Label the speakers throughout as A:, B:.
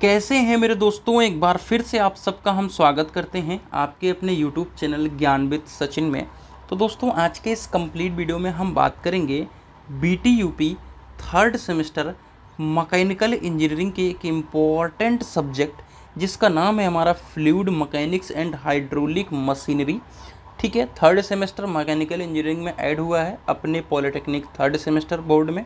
A: कैसे हैं मेरे दोस्तों। एक बार फिर से आप सबका हम स्वागत करते हैं आपके अपने यूट्यूब चैनल ज्ञान विद सचिन में। तो दोस्तों, आज के इस कंप्लीट वीडियो में हम बात करेंगे BTUP third semester mechanical engineering के एक इम्पॉर्टेंट सब्जेक्ट जिसका नाम है हमारा fluid mechanics and hydraulic machinery. ठीक है, थर्ड सेमेस्टर मैकेनिकल इंजीनियरिंग में ऐड हुआ है अपने पॉलिटेक्निक थर्ड सेमेस्टर बोर्ड में,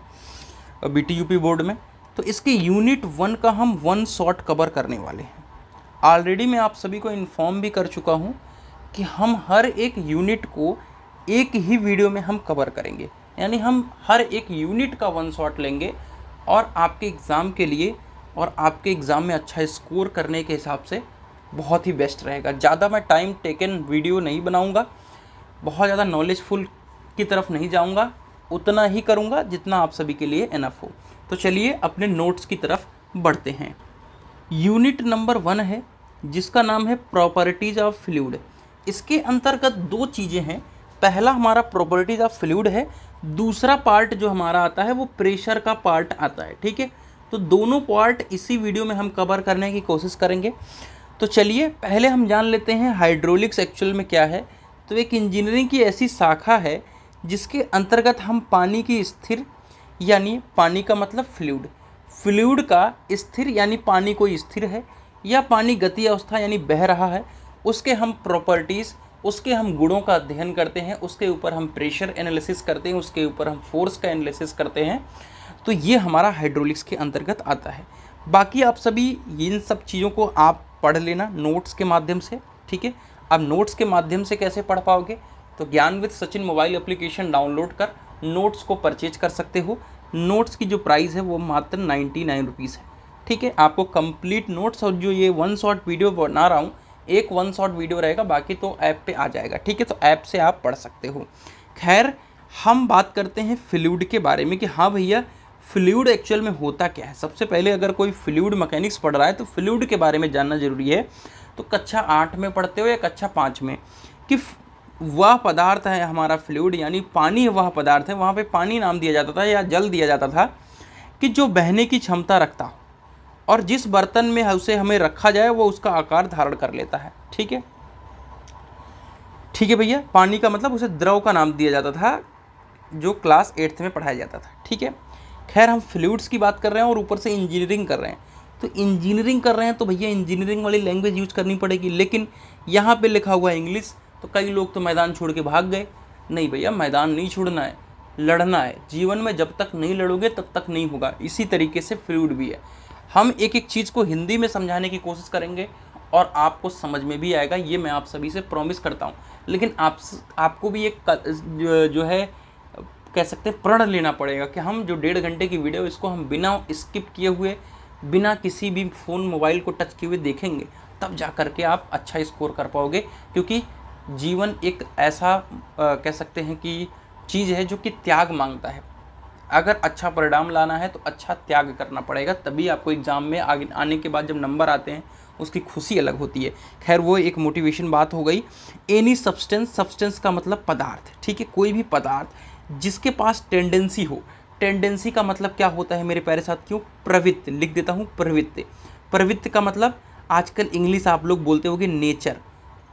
A: BTUP बोर्ड में। तो इसके यूनिट 1 का हम वन शॉट कवर करने वाले हैं। ऑलरेडी मैं आप सभी को इन्फॉर्म भी कर चुका हूं कि हम हर एक यूनिट को एक ही वीडियो में हम कवर करेंगे, यानी हम हर एक यूनिट का वन शॉट लेंगे और आपके एग्ज़ाम के लिए और आपके एग्ज़ाम में अच्छा स्कोर करने के हिसाब से बहुत ही बेस्ट रहेगा। ज़्यादा मैं टाइम टेकन वीडियो नहीं बनाऊँगा, बहुत ज़्यादा नॉलेजफुल की तरफ नहीं जाऊँगा, उतना ही करूँगा जितना आप सभी के लिए इनफ हो। तो चलिए अपने नोट्स की तरफ बढ़ते हैं। यूनिट नंबर 1 है जिसका नाम है प्रॉपर्टीज़ ऑफ फ्लूइड। इसके अंतर्गत दो चीज़ें हैं। पहला हमारा प्रॉपर्टीज़ ऑफ फ्लूइड है, दूसरा पार्ट जो हमारा आता है वो प्रेशर का पार्ट आता है। ठीक है, तो दोनों पार्ट इसी वीडियो में हम कवर करने की कोशिश करेंगे। तो चलिए पहले हम जान लेते हैं हाइड्रोलिक्स एक्चुअल में क्या है। तो एक इंजीनियरिंग की ऐसी शाखा है जिसके अंतर्गत हम पानी की स्थिर, यानी पानी का मतलब फ्लूइड, फ्लूइड का स्थिर यानी पानी कोई स्थिर है या पानी गति अवस्था यानी बह रहा है, उसके हम प्रॉपर्टीज़, उसके हम गुणों का अध्ययन करते हैं, उसके ऊपर हम प्रेशर एनालिसिस करते हैं, उसके ऊपर हम फोर्स का एनालिसिस करते हैं। तो ये हमारा हाइड्रोलिक्स के अंतर्गत आता है। बाकी आप सभी इन सब चीज़ों को आप पढ़ लेना नोट्स के माध्यम से। ठीक है, अब नोट्स के माध्यम से कैसे पढ़ पाओगे, तो ज्ञान with Sachin mobile application download कर नोट्स को परचेज कर सकते हो। नोट्स की जो प्राइस है वो मात्र 99 रुपीज़ है। ठीक है, आपको कंप्लीट नोट्स और जो ये वन शॉट वीडियो बना रहा हूँ, एक वन शॉट वीडियो रहेगा, बाकी तो ऐप पे आ जाएगा। ठीक है, तो ऐप से आप पढ़ सकते हो। खैर, हम बात करते हैं फ्लूइड के बारे में कि हाँ भैया फ्लूइड एक्चुअल में होता क्या है। सबसे पहले अगर कोई फ्लूइड मैकेनिक्स पढ़ रहा है तो फ्लूइड के बारे में जानना जरूरी है। तो कक्षा 8 में पढ़ते हो या कक्षा 5 में, कि वह पदार्थ है हमारा फ्लूइड, यानी पानी वह पदार्थ है, वहाँ पे पानी नाम दिया जाता था या जल दिया जाता था, कि जो बहने की क्षमता रखता हो और जिस बर्तन में उसे हमें रखा जाए वो उसका आकार धारण कर लेता है। ठीक है, ठीक है भैया, पानी का मतलब उसे द्रव का नाम दिया जाता था, जो क्लास 8th में पढ़ाया जाता था। ठीक है, खैर हम फ्लूइड्स की बात कर रहे हैं और ऊपर से इंजीनियरिंग कर रहे हैं। तो इंजीनियरिंग कर रहे हैं तो भैया इंजीनियरिंग वाली लैंग्वेज यूज करनी पड़ेगी, लेकिन यहाँ पे लिखा हुआ है इंग्लिश। तो कई लोग तो मैदान छोड़ के भाग गए। नहीं भैया, मैदान नहीं छोड़ना है, लड़ना है। जीवन में जब तक नहीं लड़ोगे तब तक नहीं होगा। इसी तरीके से फ्लूइड भी है। हम एक एक चीज़ को हिंदी में समझाने की कोशिश करेंगे और आपको समझ में भी आएगा, ये मैं आप सभी से प्रॉमिस करता हूँ। लेकिन आपको भी एक जो है कह सकते हैं प्रण लेना पड़ेगा कि हम जो 1.5 घंटे की वीडियो इसको हम बिना स्किप किए हुए, बिना किसी भी फ़ोन मोबाइल को टच किए हुए देखेंगे, तब जा कर के आप अच्छा स्कोर कर पाओगे। क्योंकि जीवन एक ऐसा कह सकते हैं कि चीज़ है जो कि त्याग मांगता है। अगर अच्छा परिणाम लाना है तो अच्छा त्याग करना पड़ेगा, तभी आपको एग्ज़ाम में आगे आने के बाद जब नंबर आते हैं उसकी खुशी अलग होती है। खैर, वो एक मोटिवेशन बात हो गई। एनी सब्सटेंस, सब्सटेंस का मतलब पदार्थ। ठीक है, कोई भी पदार्थ जिसके पास टेंडेंसी हो। टेंडेंसी का मतलब क्या होता है मेरे प्यारे साथियों, प्रवृत्ति। लिख देता हूँ, प्रवृत्ति। प्रवृत्ति का मतलब आजकल इंग्लिश आप लोग बोलते होगे नेचर।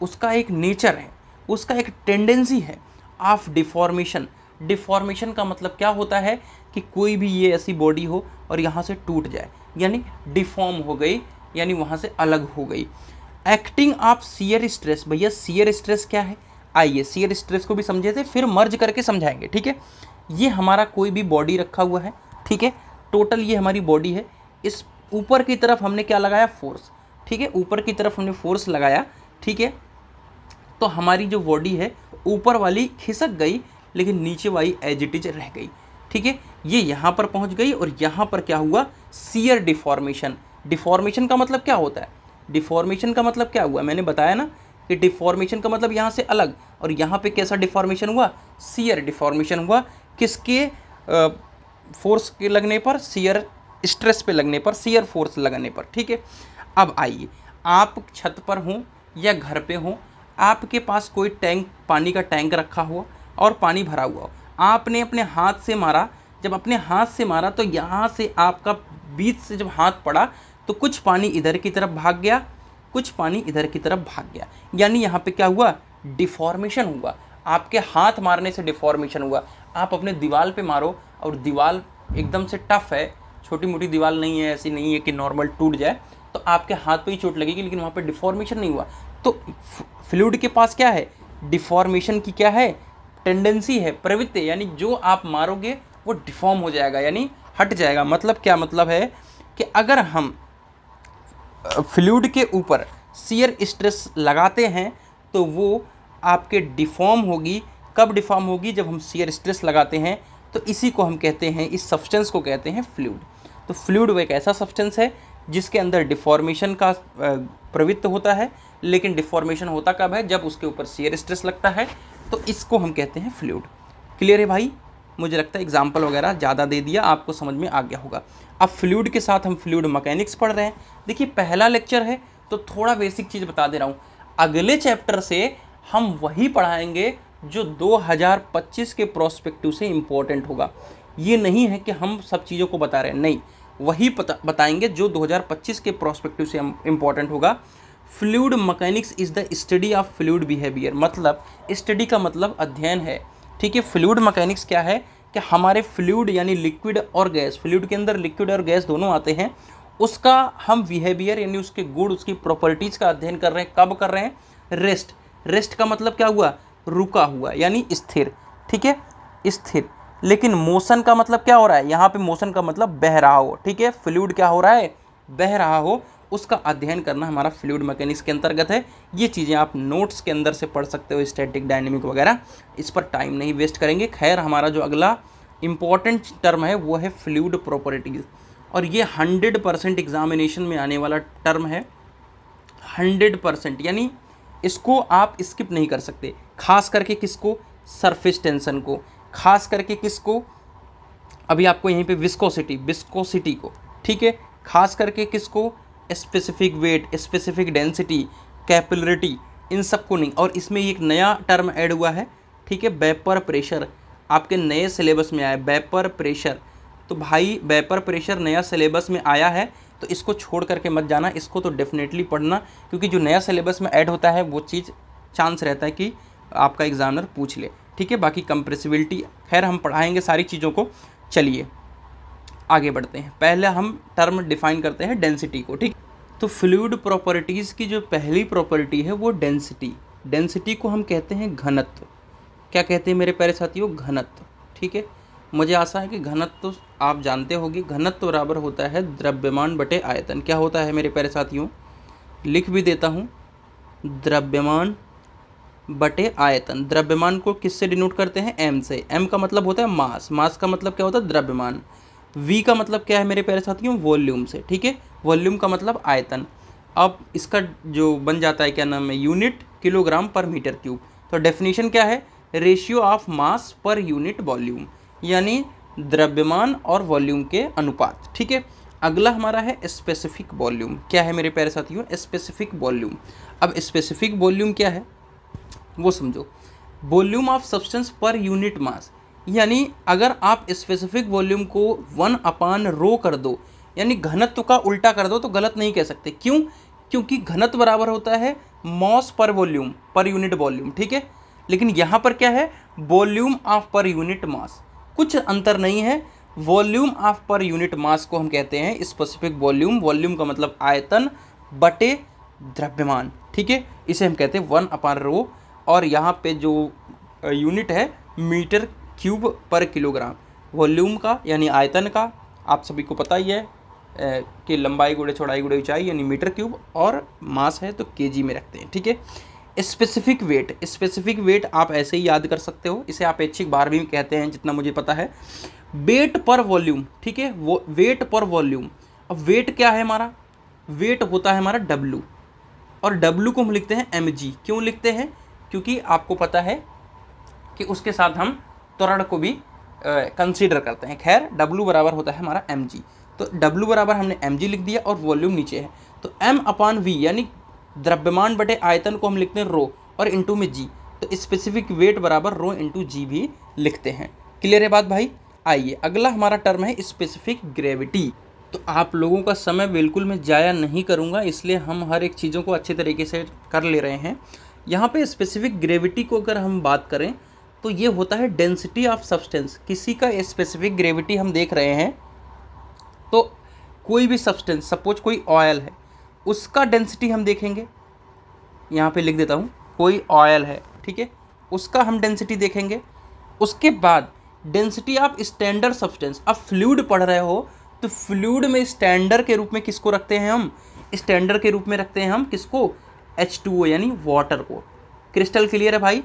A: उसका एक नेचर है, उसका एक टेंडेंसी है ऑफ डिफॉर्मेशन। डिफॉर्मेशन का मतलब क्या होता है कि कोई भी ये ऐसी बॉडी हो और यहाँ से टूट जाए, यानी डिफॉर्म हो गई, यानी वहाँ से अलग हो गई। Acting of shear stress. भैया शियर स्ट्रेस क्या है, आइए शियर स्ट्रेस को भी समझे थे, फिर मर्ज करके समझाएंगे। ठीक है, ये हमारा कोई भी बॉडी रखा हुआ है। ठीक है, टोटल ये हमारी बॉडी है। इस ऊपर की तरफ हमने क्या लगाया, फोर्स। ठीक है, ऊपर की तरफ हमने फोर्स लगाया। ठीक है, तो हमारी जो बॉडी है ऊपर वाली खिसक गई, लेकिन नीचे वाली एज इट इज रह गई। ठीक है, ये यहाँ पर पहुँच गई और यहाँ पर क्या हुआ, शियर डिफॉर्मेशन। डिफॉर्मेशन का मतलब क्या होता है, डिफॉर्मेशन का मतलब क्या हुआ, मैंने बताया ना कि डिफॉर्मेशन का मतलब यहाँ से अलग, और यहाँ पे कैसा डिफॉर्मेशन हुआ, शियर डिफॉर्मेशन हुआ। किसके फोर्स के लगने पर, शियर स्ट्रेस पे लगने पर, शियर फोर्स लगने पर। ठीक है, अब आइए, आप छत पर हों या घर पे हों, आपके पास कोई टैंक, पानी का टैंक रखा हुआ और पानी भरा हुआ हो, आपने अपने हाथ से मारा। जब अपने हाथ से मारा तो यहाँ से आपका बीच से जब हाथ पड़ा तो कुछ पानी इधर की तरफ भाग गया, कुछ पानी इधर की तरफ भाग गया, यानी यहाँ पे क्या हुआ, डिफॉर्मेशन हुआ। आपके हाथ मारने से डिफॉर्मेशन हुआ। आप अपने दीवार पे मारो और दीवार एकदम से टफ है, छोटी मोटी दीवार नहीं है, ऐसी नहीं है कि नॉर्मल टूट जाए, तो आपके हाथ पे ही चोट लगेगी, लेकिन वहाँ पे डिफॉर्मेशन नहीं हुआ। तो फ्लूइड के पास क्या है, डिफॉर्मेशन की क्या है, टेंडेंसी है, प्रवृत्ति, यानी जो आप मारोगे वो डिफॉर्म हो जाएगा, यानी हट जाएगा। मतलब क्या मतलब है कि अगर हम फ्लूइड के ऊपर शियर स्ट्रेस लगाते हैं तो वो आपके डिफॉर्म होगी। कब डिफॉर्म होगी, जब हम शियर स्ट्रेस लगाते हैं। तो इसी को हम कहते हैं, इस सब्सटेंस को कहते हैं फ्लूइड। तो फ्लूइड वो एक ऐसा सब्सटेंस है जिसके अंदर डिफॉर्मेशन का प्रवृत्ति होता है, लेकिन डिफॉर्मेशन होता कब है, जब उसके ऊपर शियर स्ट्रेस लगता है, तो इसको हम कहते हैं फ्लूइड। क्लियर है भाई? मुझे लगता है एग्जाम्पल वगैरह ज़्यादा दे दिया, आपको समझ में आ गया होगा। अब फ्लूइड के साथ हम फ्लूइड मैकेनिक्स पढ़ रहे हैं। देखिए पहला लेक्चर है तो थोड़ा बेसिक चीज़ बता दे रहा हूँ। अगले चैप्टर से हम वही पढ़ाएंगे जो 2025 के प्रोस्पेक्टिव से इम्पोर्टेंट होगा। ये नहीं है कि हम सब चीज़ों को बता रहे हैं, नहीं, वही बताएंगे जो 2025 के प्रोस्पेक्टिव से इम्पोर्टेंट होगा। Fluid mechanics is the study of fluid behaviour, मतलब स्टडी का मतलब अध्ययन है, ठीक है। फ्लूइड मैकेनिक्स क्या है कि हमारे फ्लूइड यानी लिक्विड और गैस, फ्लूइड के अंदर लिक्विड और गैस दोनों आते हैं, उसका हम बिहेवियर यानी उसके गुण, उसकी प्रॉपर्टीज़ का अध्ययन कर रहे हैं। कब कर रहे हैं, रेस्ट। रेस्ट का मतलब क्या हुआ, रुका हुआ, यानी स्थिर, ठीक है, स्थिर। लेकिन मोशन का मतलब क्या हो रहा है, यहाँ पे मोशन का मतलब बह रहा हो, ठीक है। फ्लूइड क्या हो रहा है, बह रहा हो, उसका अध्ययन करना हमारा फ्लूइड मैकेनिक्स के अंतर्गत है। ये चीज़ें आप नोट्स के अंदर से पढ़ सकते हो, स्टैटिक, डायनेमिक वगैरह, इस पर टाइम नहीं वेस्ट करेंगे। खैर, हमारा जो अगला इम्पॉर्टेंट टर्म है वो है फ्लूइड प्रॉपर्टीज़, और ये 100% एग्जामिनेशन में आने वाला टर्म है, 100%, यानी इसको आप स्किप नहीं कर सकते। खास करके किसको, सरफेस टेंशन को, खास करके किसको, अभी आपको यहीं पे विस्कोसिटी को, ठीक है, खास करके किसको, specific weight, specific density, capillarity, इन सब को नहीं। और इसमें एक नया टर्म ऐड हुआ है, ठीक है, वेपर प्रेशर, आपके नए सिलेबस में आया है वेपर प्रेशर। तो भाई वेपर प्रेशर नया सिलेबस में आया है, तो इसको छोड़ करके मत जाना, इसको तो डेफिनेटली पढ़ना, क्योंकि जो नया सिलेबस में ऐड होता है वो चीज़ चांस रहता है कि आपका एग्जामिनर पूछ ले, ठीक है। बाकी कंप्रेसिबिलिटी, खैर हम पढ़ाएंगे सारी चीज़ों को। चलिए आगे बढ़ते हैं। पहले हम टर्म डिफाइन करते हैं डेंसिटी को, ठीक। तो फ्लूइड प्रॉपर्टीज़ की जो पहली प्रॉपर्टी है वो डेंसिटी। डेंसिटी को हम कहते हैं घनत्व। क्या कहते हैं मेरे प्यारे साथियों, घनत्व, ठीक है। मुझे आशा है कि घनत्व आप जानते होंगे। घनत्व बराबर होता है द्रव्यमान बटे आयतन। क्या होता है मेरे प्यारे साथियों, लिख भी देता हूँ, द्रव्यमान बटे आयतन। द्रव्यमान को किससे डिनोट करते हैं, एम से। एम का मतलब होता है मास, मास का मतलब क्या होता है, द्रव्यमान। वी का मतलब क्या है मेरे प्यारे साथियों, वॉल्यूम से, ठीक है। वॉल्यूम का मतलब आयतन। अब इसका जो बन जाता है, क्या नाम है, यूनिट किलोग्राम पर मीटर क्यूब। तो डेफिनेशन क्या है, ratio of mass per unit volume, यानी द्रव्यमान और वॉल्यूम के अनुपात, ठीक है। अगला हमारा है स्पेसिफिक वॉल्यूम। क्या है मेरे प्यारे साथियों, स्पेसिफिक वॉल्यूम। अब स्पेसिफिक वॉल्यूम क्या है वो समझो, volume of substance per unit mass, यानी अगर आप स्पेसिफिक वॉल्यूम को 1/ρ कर दो, यानी घनत्व का उल्टा कर दो, तो गलत नहीं कह सकते। क्यों, क्योंकि घनत्व बराबर होता है मॉस पर वॉल्यूम, पर यूनिट वॉल्यूम, ठीक है। लेकिन यहाँ पर क्या है, volume of per unit mass, कुछ अंतर नहीं है। Volume of per unit mass को हम कहते हैं स्पेसिफिक वॉल्यूम। वॉल्यूम का मतलब आयतन बटे द्रव्यमान, ठीक है। इसे हम कहते हैं 1/ρ, और यहाँ पे जो यूनिट है मीटर क्यूब पर किलोग्राम। वॉल्यूम का यानी आयतन का आप सभी को पता ही है कि लंबाई गुणे चौड़ाई गुणे ऊंचाई यानी मीटर क्यूब, और मास है तो केजी में रखते हैं, ठीक है। स्पेसिफिक वेट, स्पेसिफिक वेट आप ऐसे ही याद कर सकते हो, इसे आप ऐच्छिक भार भी कहते हैं जितना मुझे पता है। वेट पर वॉल्यूम, ठीक है, वो वेट पर वॉल्यूम। अब वेट क्या है हमारा, वेट होता है हमारा W, और W को हम लिखते हैं mg। क्यों लिखते हैं, क्योंकि आपको पता है कि उसके साथ हम त्वरण को भी कंसीडर करते हैं। खैर W बराबर होता है हमारा mg, तो W बराबर हमने mg लिख दिया, और वॉल्यूम नीचे है, तो m/v यानी द्रव्यमान बटे आयतन को हम लिखते हैं ρ, और इंटू में g, तो स्पेसिफिक वेट बराबर ρ इंटू g भी लिखते हैं। क्लियर है बात भाई। आइए अगला हमारा टर्म है स्पेसिफिक ग्रेविटी। तो आप लोगों का समय बिल्कुल मैं ज़ाया नहीं करूँगा, इसलिए हम हर एक चीज़ों को अच्छे तरीके से कर ले रहे हैं। यहाँ पे स्पेसिफिक ग्रेविटी को अगर हम बात करें तो ये होता है डेंसिटी ऑफ सब्सटेंस। किसी का स्पेसिफिक ग्रेविटी हम देख रहे हैं तो कोई भी सब्सटेंस, सपोज कोई ऑयल है, उसका डेंसिटी हम देखेंगे। यहाँ पे लिख देता हूँ, कोई ऑयल है, ठीक है, उसका हम डेंसिटी देखेंगे। उसके बाद डेंसिटी ऑफ स्टैंडर्ड सब्सटेंस। अब फ्लूइड पढ़ रहे हो तो फ्लूइड में स्टैंडर्ड के रूप में किसको रखते हैं हम? स्टैंडर्ड के रूप में रखते हैं हम किसको? H2O यानी वाटर को। क्रिस्टल क्लियर है भाई?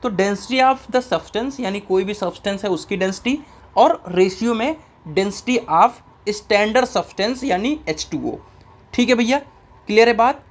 A: तो डेंसिटी ऑफ द सब्सटेंस यानी कोई भी सब्सटेंस है उसकी डेंसिटी, और रेशियो में डेंसिटी ऑफ स्टैंडर्ड सब्सटेंस यानी H2O। ठीक है भैया, क्लियर है बात?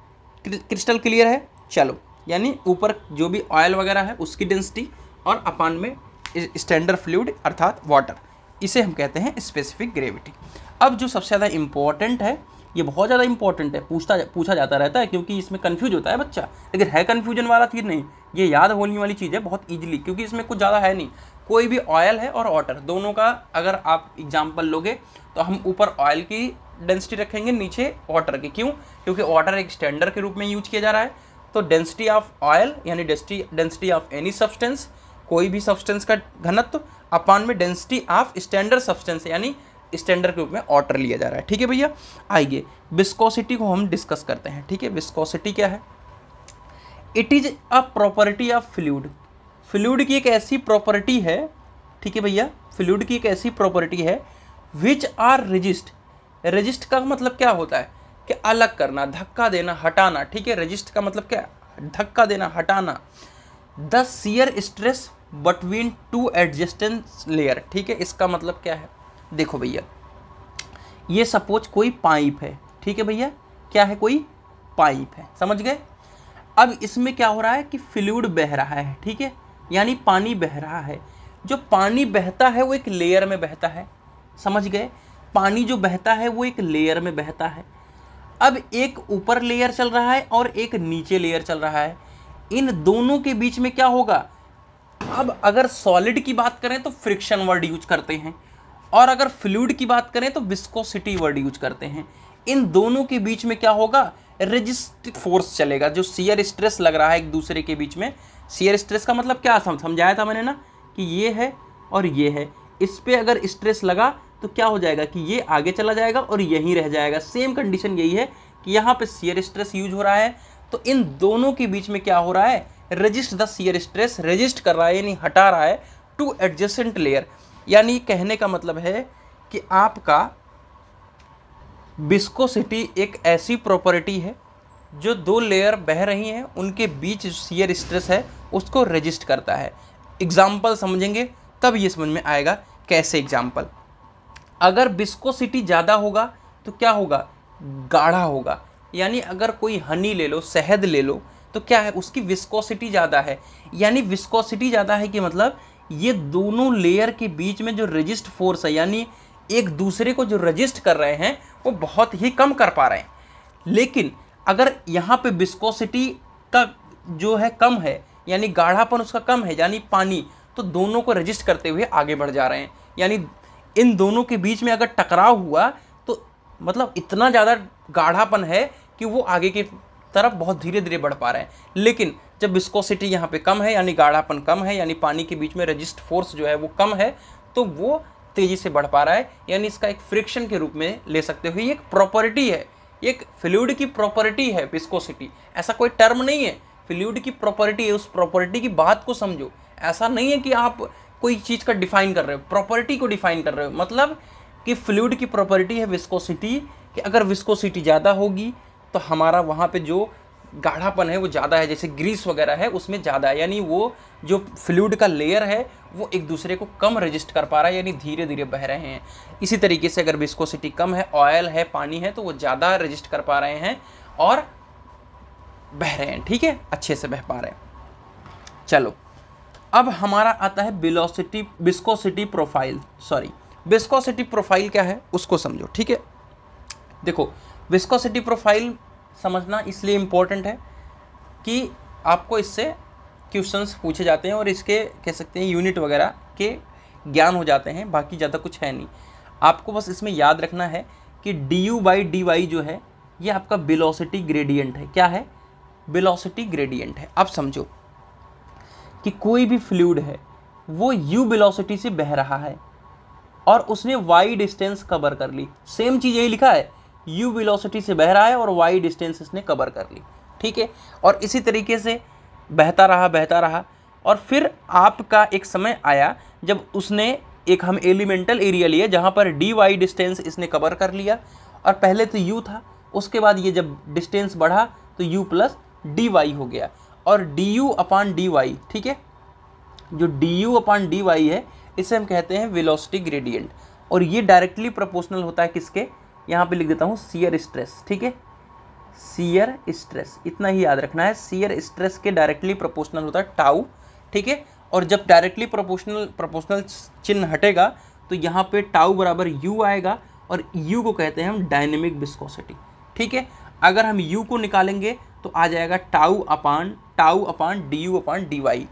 A: क्रिस्टल क्लियर है? चलो, यानी ऊपर जो भी ऑयल वगैरह है उसकी डेंसिटी और अपान में स्टैंडर्ड फ्लूइड अर्थात वाटर, इसे हम कहते हैं स्पेसिफिक ग्रेविटी। अब जो सबसे ज़्यादा इम्पॉर्टेंट है, ये बहुत ज़्यादा इंपॉर्टेंट है, पूछा जाता रहता है क्योंकि इसमें कन्फ्यूज होता है बच्चा, लेकिन है कन्फ्यूजन वाला चीज़ नहीं, ये याद होने वाली चीज़ है बहुत ईजिली, क्योंकि इसमें कुछ ज़्यादा है नहीं। कोई भी ऑयल है और वाटर, दोनों का अगर आप एग्जाम्पल लोगे तो हम ऊपर ऑयल की डेंसिटी रखेंगे, नीचे वाटर की। क्यों? क्योंकि वाटर एक स्टैंडर्ड के रूप में यूज किया जा रहा है। तो डेंसिटी ऑफ ऑयल यानी डेंसिटी ऑफ एनी सब्सटेंस, कोई भी सब्सटेंस का घनत्व, अपान में डेंसिटी ऑफ स्टैंडर्ड सब्सटेंस यानी स्टैंडर्ड के रूप में वाटर लिया जा रहा है। ठीक है भैया, आइए विस्कोसिटी को हम डिस्कस करते हैं। ठीक है, विस्कोसिटी क्या है? It is a property of fluid. Fluid की एक ऐसी प्रॉपर्टी है, ठीक है भैया, फ्लूइड की एक ऐसी प्रॉपर्टी है विच आर रेजिस्ट। रेजिस्ट का मतलब क्या होता है? कि अलग करना, धक्का देना, हटाना। ठीक है, रेजिस्ट का मतलब क्या? धक्का देना, हटाना। The shear stress between two adjacent layer. ठीक है, इसका मतलब क्या है? देखो भैया, ये सपोज कोई पाइप है, ठीक है भैया, क्या है? कोई पाइप है, समझ गए? अब इसमें क्या हो रहा है कि फ्लूइड बह रहा है, ठीक है, यानी पानी बह रहा है। जो पानी बहता है वो एक लेयर में बहता है, समझ गए? पानी जो बहता है वो एक लेयर में बहता है। अब एक ऊपर लेयर चल रहा है और एक नीचे लेयर चल रहा है, इन दोनों के बीच में क्या होगा? अब अगर सॉलिड की बात करें तो फ्रिक्शन वर्ड यूज करते हैं, और अगर फ्लूइड की बात करें तो विस्कोसिटी वर्ड यूज करते हैं। इन दोनों के बीच में क्या होगा? रेजिस्टिव फोर्स चलेगा, जो शियर स्ट्रेस लग रहा है एक दूसरे के बीच में। शियर स्ट्रेस का मतलब क्या समझाया था मैंने ना, कि ये है और ये है, इस पे अगर स्ट्रेस लगा तो क्या हो जाएगा कि ये आगे चला जाएगा और यहीं रह जाएगा। सेम कंडीशन यही है कि यहाँ पे शियर स्ट्रेस यूज हो रहा है, तो इन दोनों के बीच में क्या हो रहा है? Resist the shear stress, resist कर रहा है यानी हटा रहा है टू एडजेसेंट लेयर। यानी कहने का मतलब है कि आपका विस्कोसिटी एक ऐसी प्रॉपर्टी है जो दो लेयर बह रही हैं उनके बीच शियर स्ट्रेस है उसको रेजिस्ट करता है। एग्जाम्पल समझेंगे तब ये समझ में आएगा। कैसे एग्जाम्पल? अगर विस्कोसिटी ज़्यादा होगा तो क्या होगा? गाढ़ा होगा। यानी अगर कोई हनी ले लो, शहद ले लो, तो क्या है? उसकी विस्कोसिटी ज़्यादा है। यानी विस्कोसिटी ज़्यादा है कि मतलब ये दोनों लेयर के बीच में जो रेजिस्ट फोर्स है, यानी एक दूसरे को जो रेजिस्ट कर रहे हैं वो बहुत ही कम कर पा रहे हैं। लेकिन अगर यहाँ पे विस्कोसिटी का जो है कम है, यानी गाढ़ापन उसका कम है, यानी पानी, तो दोनों को रेजिस्ट करते हुए आगे बढ़ जा रहे हैं। यानी इन दोनों के बीच में अगर टकराव हुआ तो मतलब इतना ज़्यादा गाढ़ापन है कि वो आगे की तरफ बहुत धीरे धीरे बढ़ पा रहे हैं। लेकिन जब विस्कोसिटी यहाँ पे कम है, यानी गाढ़ापन कम है, यानी पानी के बीच में रेजिस्ट फोर्स जो है वो कम है, तो वो तेज़ी से बढ़ पा रहा है। यानी इसका एक फ्रिक्शन के रूप में ले सकते हो। ये एक प्रॉपर्टी है, एक फ्लूइड की प्रॉपर्टी है विस्कोसिटी, ऐसा कोई टर्म नहीं है। फ्लूइड की प्रॉपर्टी है, उस प्रॉपर्टी की बात को समझो। ऐसा नहीं है कि आप कोई चीज़ का डिफाइन कर रहे हो, प्रॉपर्टी को डिफाइन कर रहे हो। मतलब कि फ्लूइड की प्रॉपर्टी है विस्कोसिटी, कि अगर विस्कोसिटी ज़्यादा होगी तो हमारा वहाँ पे जो गाढ़ापन है वो ज़्यादा है, जैसे ग्रीस वगैरह है उसमें ज़्यादा है, यानी वो जो फ्लूइड का लेयर है वो एक दूसरे को कम रेजिस्ट कर पा रहा है, यानी धीरे धीरे बह रहे हैं। इसी तरीके से अगर विस्कोसिटी कम है, ऑयल है, पानी है, तो वो ज़्यादा रेजिस्ट कर पा रहे हैं और बह रहे हैं, ठीक है, अच्छे से बह पा रहे हैं। चलो, अब हमारा आता है विस्कोसिटी प्रोफाइल। विस्कोसिटी प्रोफाइल क्या है उसको समझो, ठीक है। देखो, विस्कोसिटी प्रोफाइल समझना इसलिए इम्पोर्टेंट है कि आपको इससे क्वेश्चंस पूछे जाते हैं और इसके कह सकते हैं यूनिट वगैरह के ज्ञान हो जाते हैं, बाकी ज़्यादा कुछ है नहीं। आपको बस इसमें याद रखना है कि du/dy जो है ये आपका वेलोसिटी ग्रेडियंट है। क्या है? वेलोसिटी ग्रेडियंट है। अब समझो कि कोई भी फ्लूइड है वो u वेलोसिटी से बह रहा है और उसने y डिस्टेंस कवर कर ली। सेम चीज़ यही लिखा है, u वेलोसिटी से बह रहा है और y डिस्टेंस इसने कवर कर ली, ठीक है। और इसी तरीके से बहता रहा और फिर आपका एक समय आया जब उसने एक हम एलिमेंटल एरिया लिए जहाँ पर dy डिस्टेंस इसने कवर कर लिया, और पहले तो u था, उसके बाद ये जब डिस्टेंस बढ़ा तो u प्लस dy हो गया, और du/dy, ठीक है। जो du/dy है इसे हम कहते हैं वेलोसिटी ग्रेडियंट, और ये डायरेक्टली प्रोपोर्शनल होता है किसके? यहाँ पे लिख देता हूँ शियर स्ट्रेस, ठीक है। शियर स्ट्रेस, इतना ही याद रखना है, शियर स्ट्रेस के डायरेक्टली प्रोपोर्शनल होता है टाउ, ठीक है। और जब डायरेक्टली प्रोपोर्शनल चिन्ह हटेगा तो यहाँ पे टाउ बराबर u आएगा, और u को कहते हैं हम डायनेमिक विस्कोसिटी, ठीक है। अगर हम u को निकालेंगे तो आ जाएगा टाउ अपान du/dy।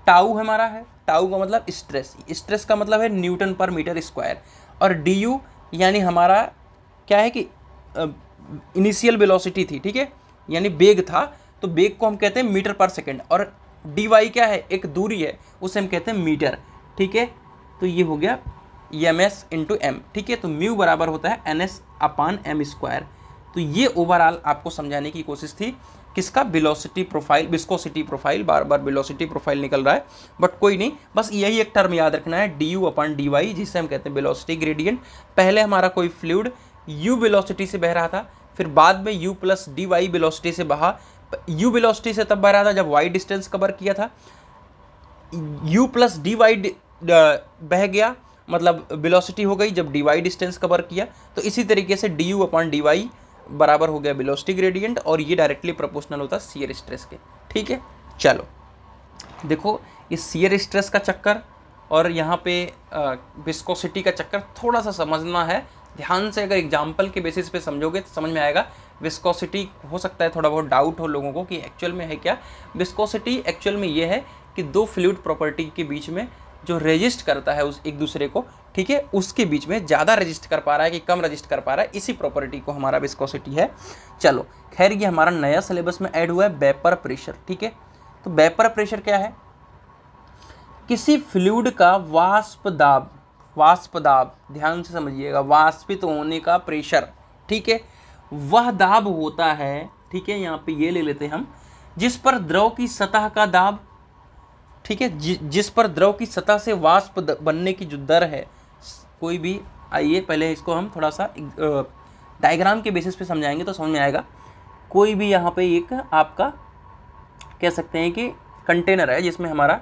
A: टाउ हमारा है, टाउ का मतलब स्ट्रेस का मतलब है न्यूटन पर मीटर स्क्वायर, और du यानी हमारा क्या है कि इनिशियल वेलोसिटी थी, ठीक है, यानी वेग था, तो वेग को हम कहते हैं मीटर पर सेकेंड, और dy क्या है? एक दूरी है, उसे हम कहते हैं मीटर, ठीक है। तो ये हो गया ms इंटू m, ठीक है। तो म्यू बराबर होता है ns/m²। तो ये ओवरऑल आपको समझाने की कोशिश थी किसका? वेलोसिटी प्रोफाइल, विस्कोसिटी प्रोफाइल, बार बार वेलोसिटी प्रोफाइल निकल रहा है, बट कोई नहीं, बस यही एक टर्म याद रखना है du/dy, जिसे हम कहते हैं वेलोसिटी ग्रेडियंट। पहले हमारा कोई फ्लूइड u वेलोसिटी से बह रहा था, फिर बाद में u प्लस dy वेलोसिटी से बहा। u वेलोसिटी से तब बह रहा था जब y डिस्टेंस कवर किया था, u प्लस dy बह गया, मतलब वेलोसिटी हो गई जब dy डिस्टेंस कवर किया। तो इसी तरीके से du/dy बराबर हो गया वेलोसिटी ग्रेडियंट, और ये डायरेक्टली प्रोपोर्शनल होता है शियर स्ट्रेस के, ठीक है। चलो देखो, इस शियर स्ट्रेस का चक्कर और यहाँ पे विस्कोसिटी का चक्कर थोड़ा सा समझना है ध्यान से। अगर एग्जाम्पल के बेसिस पे समझोगे तो समझ में आएगा। विस्कोसिटी हो सकता है थोड़ा बहुत डाउट हो लोगों को कि एक्चुअल में है क्या। विस्कोसिटी एक्चुअल में ये है कि दो फ्लूइड प्रॉपर्टी के बीच में जो रेजिस्ट करता है उस एक दूसरे को, ठीक है, उसके बीच में ज़्यादा रेजिस्ट कर पा रहा है कि कम रेजिस्ट कर पा रहा है, इसी प्रॉपर्टी को हमारा विस्कोसिटी है। चलो खैर, ये हमारा नया सिलेबस में ऐड हुआ है वेपर प्रेशर, ठीक है। तो वेपर प्रेशर क्या है? किसी फ्लूइड का वाष्प दाब, ध्यान से समझिएगा, वाष्पित होने का प्रेशर, ठीक है, वह दाब होता है, ठीक है, यहाँ पे ये ले लेते हैं हम, जिस पर द्रव की सतह का दाब, ठीक है, जिस पर द्रव की सतह से वाष्प बनने की जो दर है, कोई भी, आइए पहले इसको हम थोड़ा सा डायग्राम के बेसिस पे समझाएंगे तो समझ में आएगा। कोई भी यहाँ पे एक आपका कह सकते हैं कि कंटेनर है जिसमें हमारा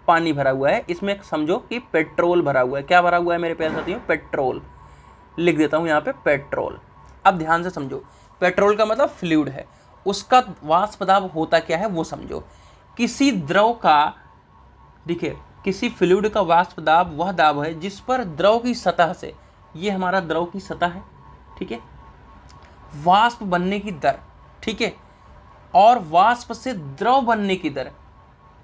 A: पानी भरा हुआ है, इसमें समझो कि पेट्रोल भरा हुआ है। क्या भरा हुआ है मेरे प्यारे साथियों? पेट्रोल। लिख देता हूँ यहाँ पे पेट्रोल। अब ध्यान से समझो, पेट्रोल का मतलब फ्लूइड है, उसका वाष्प दाब होता क्या है वो समझो। किसी द्रव का, देखिए, किसी फ्लूइड का वाष्प दाब वह दाब है जिस पर द्रव की सतह से, ये हमारा द्रव की सतह है, ठीक है, वाष्प बनने की दर, ठीक है, और वाष्प से द्रव बनने की दर,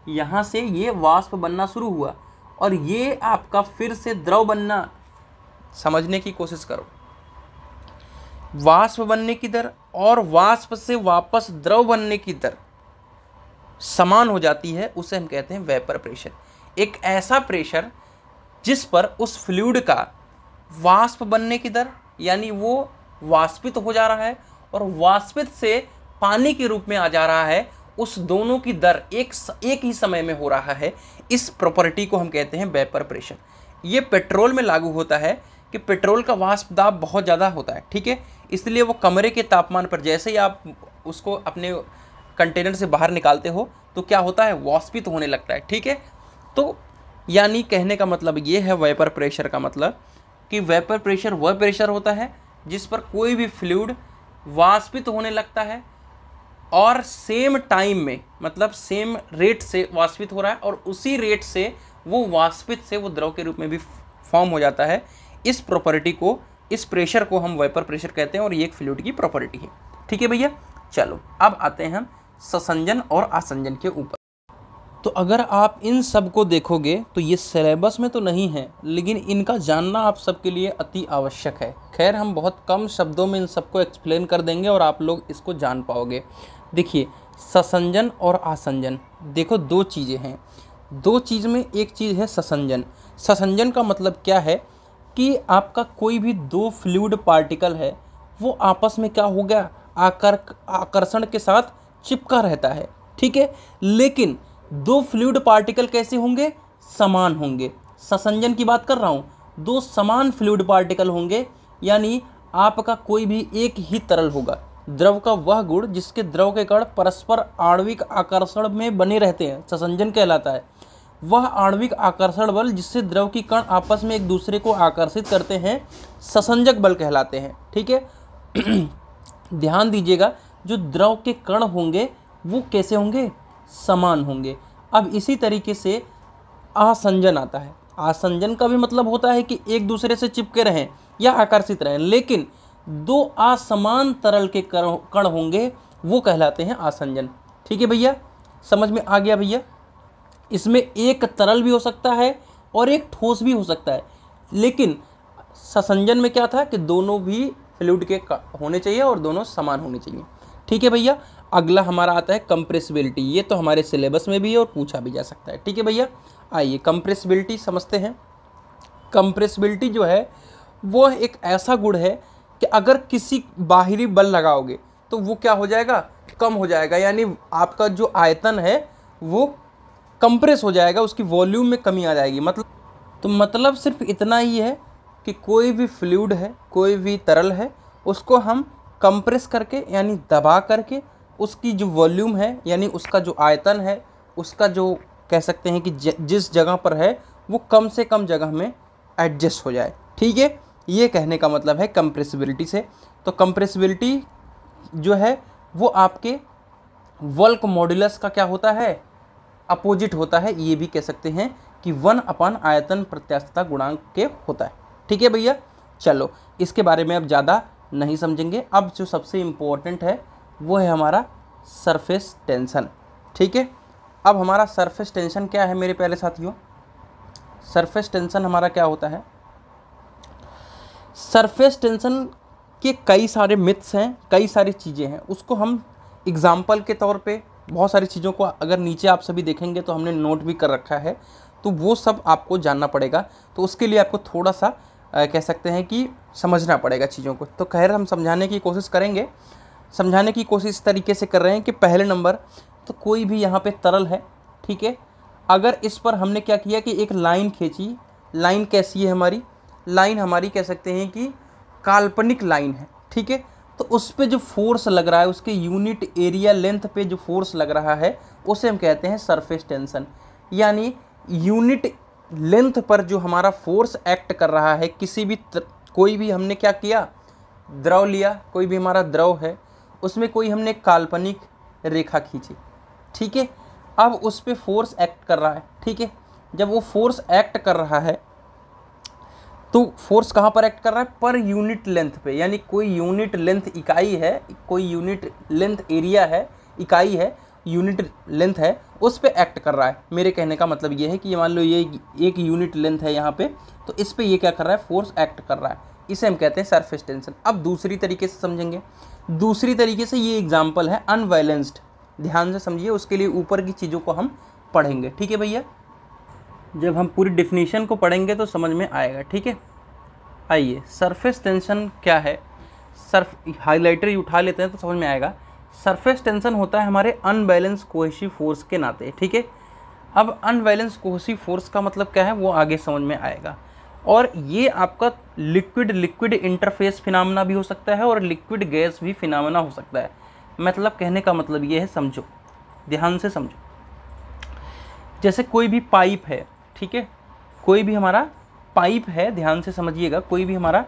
A: यहाँ से ये वाष्प बनना शुरू हुआ और ये आपका फिर से द्रव बनना, समझने की कोशिश करो। वाष्प बनने की दर और वाष्प से वापस द्रव बनने की दर समान हो जाती है, उसे हम कहते हैं वेपर प्रेशर। एक ऐसा प्रेशर जिस पर उस फ्लूइड का वाष्प बनने की दर, यानी वो वाष्पित हो जा रहा है और वाष्पित से पानी के रूप में आ जा रहा है, उस दोनों की दर एक ही समय में हो रहा है, इस प्रॉपर्टी को हम कहते हैं वेपर प्रेशर। ये पेट्रोल में लागू होता है कि पेट्रोल का वाष्प दाब बहुत ज़्यादा होता है, ठीक है, इसलिए वो कमरे के तापमान पर जैसे ही आप उसको अपने कंटेनर से बाहर निकालते हो तो क्या होता है? वाष्पित होने लगता है, ठीक है। तो यानी कहने का मतलब ये है वेपर प्रेशर का मतलब कि वेपर प्रेशर वह प्रेशर होता है जिस पर कोई भी फ्लूइड वाष्पित होने लगता है और सेम टाइम में, मतलब सेम रेट से वाष्पित हो रहा है और उसी रेट से वो वाष्पित से वो द्रव के रूप में भी फॉर्म हो जाता है। इस प्रॉपर्टी को, इस प्रेशर को हम वेपर प्रेशर कहते हैं और ये एक फ्लूइड की प्रॉपर्टी है, ठीक है भैया। चलो अब आते हैं हम ससंजन और आसंजन के ऊपर। तो अगर आप इन सब को देखोगे तो ये सिलेबस में तो नहीं है, लेकिन इनका जानना आप सबके लिए अति आवश्यक है। खैर हम बहुत कम शब्दों में इन सबको एक्सप्लेन कर देंगे और आप लोग इसको जान पाओगे। देखिए ससंजन और आसंजन, देखो दो चीज़ें हैं, दो चीज़ में एक चीज़ है ससंजन। ससंजन का मतलब क्या है कि आपका कोई भी दो फ्लूइड पार्टिकल है वो आपस में क्या हो गया, आकर्षण के साथ चिपका रहता है, ठीक है। लेकिन दो फ्लूइड पार्टिकल कैसे होंगे, समान होंगे। ससंजन की बात कर रहा हूँ, दो समान फ्लूइड पार्टिकल होंगे, यानी आपका कोई भी एक ही तरल होगा। द्रव का वह गुण जिसके द्रव के कण परस्पर आणविक आकर्षण में बने रहते हैं ससंजन कहलाता है। वह आणविक आकर्षण बल जिससे द्रव की कण आपस में एक दूसरे को आकर्षित करते हैं ससंजक बल कहलाते हैं, ठीक है। ध्यान दीजिएगा, जो द्रव के कण होंगे वो कैसे होंगे, समान होंगे। अब इसी तरीके से आसंजन आता है। आसंजन का भी मतलब होता है कि एक दूसरे से चिपके रहें या आकर्षित रहें, लेकिन दो असमान तरल के कण होंगे वो कहलाते हैं आसंजन, ठीक है भैया, समझ में आ गया भैया। इसमें एक तरल भी हो सकता है और एक ठोस भी हो सकता है, लेकिन ससंजन में क्या था कि दोनों भी फ्लूइड के होने चाहिए और दोनों समान होने चाहिए, ठीक है भैया। अगला हमारा आता है कंप्रेसिबिलिटी। ये तो हमारे सिलेबस में भी है और पूछा भी जा सकता है, ठीक है भैया। आइए कंप्रेसिबिलिटी समझते हैं। कंप्रेसिबिलिटी जो है वो एक ऐसा गुण है कि अगर किसी बाहरी बल लगाओगे तो वो क्या हो जाएगा, कम हो जाएगा, यानी आपका जो आयतन है वो कंप्रेस हो जाएगा, उसकी वॉल्यूम में कमी आ जाएगी। मतलब सिर्फ इतना ही है कि कोई भी फ्लूइड है, कोई भी तरल है, उसको हम कंप्रेस करके यानी दबा करके उसकी जो वॉल्यूम है यानी उसका जो आयतन है, उसका जो कह सकते हैं कि जिस जगह पर है वो कम से कम जगह में एडजस्ट हो जाए, ठीक है। ये कहने का मतलब है कंप्रेसिबिलिटी से। तो कंप्रेसिबिलिटी जो है वो आपके वल्क मॉड्यूलस का क्या होता है, अपोजिट होता है। ये भी कह सकते हैं कि 1 आयतन प्रत्यास्थता गुणांक के होता है, ठीक है भैया। चलो इसके बारे में अब ज़्यादा नहीं समझेंगे। अब जो सबसे इम्पोर्टेंट है वो है हमारा सरफेस टेंशन, ठीक है। अब हमारा सरफेस टेंशन क्या है मेरे प्यारे साथियों, सरफेस टेंशन हमारा क्या होता है। सरफेस टेंशन के कई सारे मिथ्स हैं, कई सारी चीज़ें हैं, उसको हम एग्जाम्पल के तौर पे बहुत सारी चीज़ों को अगर नीचे आप सभी देखेंगे तो हमने नोट भी कर रखा है, तो वो सब आपको जानना पड़ेगा। तो उसके लिए आपको थोड़ा सा कह सकते हैं कि समझना पड़ेगा चीज़ों को। तो खैर हम समझाने की कोशिश करेंगे। समझाने की कोशिश इस तरीके से कर रहे हैं कि पहले नंबर तो कोई भी यहाँ पे तरल है, ठीक है। अगर इस पर हमने क्या किया कि एक लाइन खींची, लाइन कैसी है हमारी, लाइन हमारी कह सकते हैं कि काल्पनिक लाइन है, ठीक है। तो उस पर जो फोर्स लग रहा है, उसके यूनिट एरिया लेंथ पे जो फोर्स लग रहा है उसे हम कहते हैं सरफेस टेंशन। यानी यूनिट लेंथ पर जो हमारा फोर्स एक्ट कर रहा है, किसी भी कोई भी हमने क्या किया, द्रव लिया, कोई भी हमारा द्रव है, उसमें कोई हमने काल्पनिक रेखा खींची, ठीक है। अब उस पर फोर्स एक्ट कर रहा है, ठीक है। जब वो फोर्स एक्ट कर रहा है तो फोर्स कहाँ पर एक्ट कर रहा है, पर यूनिट लेंथ पे, यानी कोई यूनिट लेंथ इकाई है, कोई यूनिट लेंथ एरिया है, इकाई है, यूनिट लेंथ है, उस पे एक्ट कर रहा है। मेरे कहने का मतलब ये है कि ये मान लो ये एक यूनिट लेंथ है यहाँ पे, तो इस पे ये क्या कर रहा है, फोर्स एक्ट कर रहा है, इसे हम कहते हैं सरफेस टेंशन। अब दूसरी तरीके से समझेंगे। दूसरी तरीके से ये एग्जाम्पल है अनबैलेंस्ड, ध्यान से समझिए, उसके लिए ऊपर की चीज़ों को हम पढ़ेंगे, ठीक है भैया। जब हम पूरी डिफिनीशन को पढ़ेंगे तो समझ में आएगा, ठीक है। आइए सरफेस टेंशन क्या है, हाइलाइटर उठा लेते हैं तो समझ में आएगा। सरफेस टेंशन होता है हमारे अनबैलेंस कोहेसिव फोर्स के नाते, ठीक है। अब अनबैलेंस कोहेसिव फोर्स का मतलब क्या है वो आगे समझ में आएगा। और ये आपका लिक्विड इंटरफेस फिनोमेना भी हो सकता है और लिक्विड गैस भी फिनोमेना हो सकता है। मतलब कहने का मतलब ये है, समझो, ध्यान से समझो। जैसे कोई भी पाइप है, ठीक है, कोई भी हमारा पाइप है, ध्यान से समझिएगा, कोई भी हमारा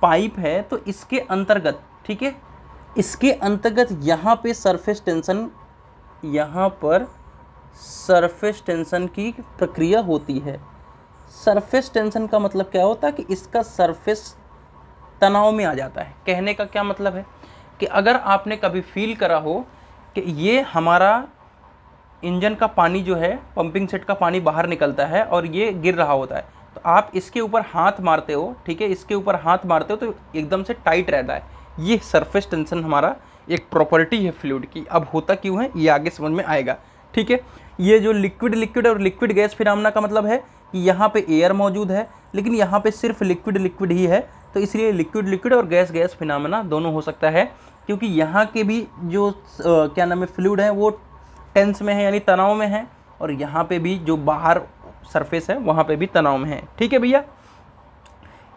A: पाइप है तो इसके अंतर्गत, ठीक है, इसके अंतर्गत यहाँ पे सरफेस टेंशन, यहाँ पर सरफेस टेंशन की प्रक्रिया होती है। सरफेस टेंशन का मतलब क्या होता है कि इसका सरफेस तनाव में आ जाता है। कहने का क्या मतलब है कि अगर आपने कभी फील करा हो कि ये हमारा इंजन का पानी जो है, पंपिंग सेट का पानी बाहर निकलता है और ये गिर रहा होता है, तो आप इसके ऊपर हाथ मारते हो, ठीक है, इसके ऊपर हाथ मारते हो तो एकदम से टाइट रहता है। ये सरफेस टेंशन हमारा एक प्रॉपर्टी है फ्लूइड की। अब होता क्यों है ये आगे समझ में आएगा, ठीक है। ये जो लिक्विड लिक्विड और लिक्विड गैस फिनोमेना का मतलब है कि यहाँ पे एयर मौजूद है, लेकिन यहाँ पे सिर्फ लिक्विड लिक्विड ही है, तो इसलिए लिक्विड लिक्विड और गैस गैस फिनोमेना दोनों हो सकता है, क्योंकि यहाँ के भी जो क्या नाम है फ्लूइड है वो टेंस में है यानी तनाव में है, और यहाँ पे भी जो बाहर सरफेस है वहाँ पे भी तनाव में है, ठीक है भैया।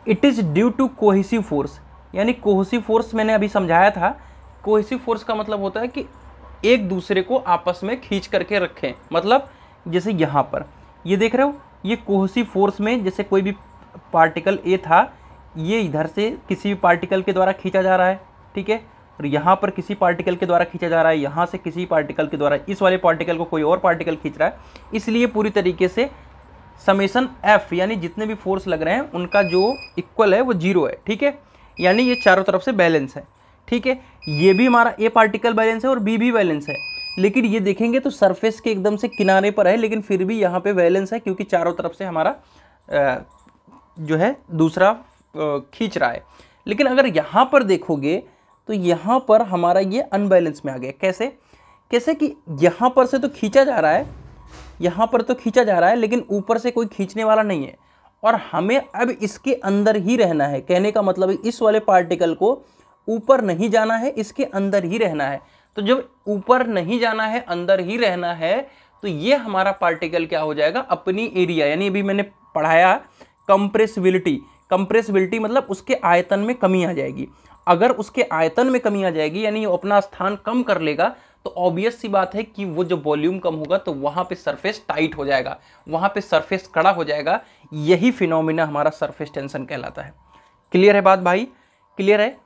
A: It is due to cohesive force, यानी कोहेसिव फोर्स मैंने अभी समझाया था। कोहेसिव फोर्स का मतलब होता है कि एक दूसरे को आपस में खींच करके रखें, मतलब जैसे यहाँ पर ये देख रहे हो, ये कोहेसिव फोर्स में जैसे कोई भी पार्टिकल ए था, ये इधर से किसी भी पार्टिकल के द्वारा खींचा जा रहा है, ठीक है, और यहाँ पर किसी पार्टिकल के द्वारा खींचा जा रहा है, यहाँ से किसी पार्टिकल के द्वारा इस वाले पार्टिकल को कोई और पार्टिकल खींच रहा है, इसलिए पूरी तरीके से समेशन एफ यानी जितने भी फोर्स लग रहे हैं उनका जो इक्वल है वो 0 है, ठीक है, यानी ये चारों तरफ से बैलेंस है, ठीक है। ये भी हमारा ए पार्टिकल बैलेंस है और बी भी बैलेंस है, लेकिन ये देखेंगे तो सरफेस के एकदम से किनारे पर है, लेकिन फिर भी यहाँ पे बैलेंस है क्योंकि चारों तरफ से हमारा जो है दूसरा खींच रहा है। लेकिन अगर यहाँ पर देखोगे तो यहाँ पर हमारा ये अनबैलेंस में आ गया। कैसे? कैसे कि यहाँ पर से तो खींचा जा रहा है, यहाँ पर तो खींचा जा रहा है, लेकिन ऊपर से कोई खींचने वाला नहीं है, और हमें अब इसके अंदर ही रहना है। कहने का मतलब है इस वाले पार्टिकल को ऊपर नहीं जाना है, इसके अंदर ही रहना है। तो जब ऊपर नहीं जाना है, अंदर ही रहना है, तो ये हमारा पार्टिकल क्या हो जाएगा, अपनी एरिया, यानी अभी मैंने पढ़ाया कंप्रेसिबिलिटी। कंप्रेसिबिलिटी मतलब उसके आयतन में कमी आ जाएगी। अगर उसके आयतन में कमी आ जाएगी यानी वो अपना स्थान कम कर लेगा, तो ऑब्वियस सी बात है कि वो जो वॉल्यूम कम होगा तो वहाँ पे सरफेस टाइट हो जाएगा, वहाँ पे सरफेस कड़ा हो जाएगा। यही फिनोमिना हमारा सरफेस टेंशन कहलाता है। क्लियर है बात भाई? क्लियर है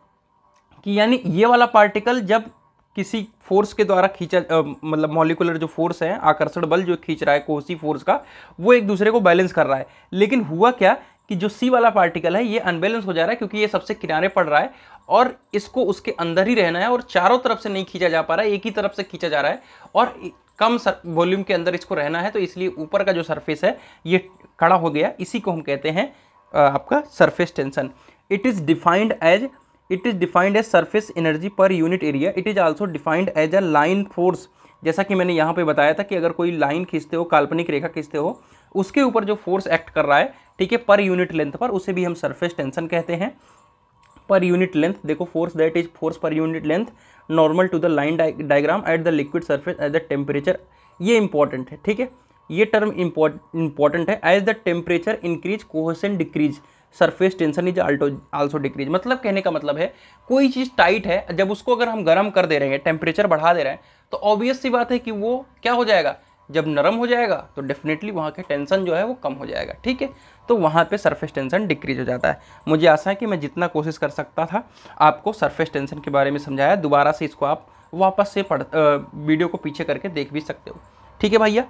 A: कि यानी ये वाला पार्टिकल जब किसी फोर्स के द्वारा खींचा मतलब मॉलिक्यूलर जो फोर्स है, आकर्षण बल जो खींच रहा है कोहेसिव फोर्स का, वो एक दूसरे को बैलेंस कर रहा है। लेकिन हुआ क्या कि जो सी वाला पार्टिकल है ये अनबैलेंस हो जा रहा है क्योंकि ये सबसे किनारे पड़ रहा है और इसको उसके अंदर ही रहना है और चारों तरफ से नहीं खींचा जा पा रहा है, एक ही तरफ से खींचा जा रहा है और कम वॉल्यूम के अंदर इसको रहना है, तो इसलिए ऊपर का जो सरफेस है ये कड़ा हो गया। इसी को हम कहते हैं आपका surface tension. It is defined as surface energy per unit area. It is also defined as a line force. जैसा कि मैंने यहाँ पे बताया था कि अगर कोई लाइन खींचते हो, काल्पनिक रेखा खींचते हो, उसके ऊपर जो फोर्स एक्ट कर रहा है, ठीक है, पर यूनिट लेंथ पर, उसे भी हम सरफेस टेंशन कहते हैं। पर यूनिट लेंथ, देखो force that is force per unit length normal to the line diagram at the liquid surface at the temperature. ये इंपॉर्टेंट है, ठीक है, ये टर्म इंपॉर्टेंट है। As the temperature increase cohesion decrease surface tension is also decrease. मतलब कहने का मतलब है कोई चीज़ टाइट है, जब उसको अगर हम गर्म कर दे रहे हैं, टेम्परेचर बढ़ा दे रहे हैं, तो ऑब्वियस सी बात है कि वो क्या हो जाएगा, जब नरम हो जाएगा तो डेफिनेटली वहाँ के टेंशन जो है वो कम हो जाएगा, ठीक है, तो वहाँ पे सरफेस टेंशन डिक्रीज हो जाता है। मुझे आशा है कि मैं जितना कोशिश कर सकता था आपको सरफेस टेंशन के बारे में समझाया। दोबारा से इसको आप वापस से वीडियो को पीछे करके देख भी सकते हो, ठीक है भैया।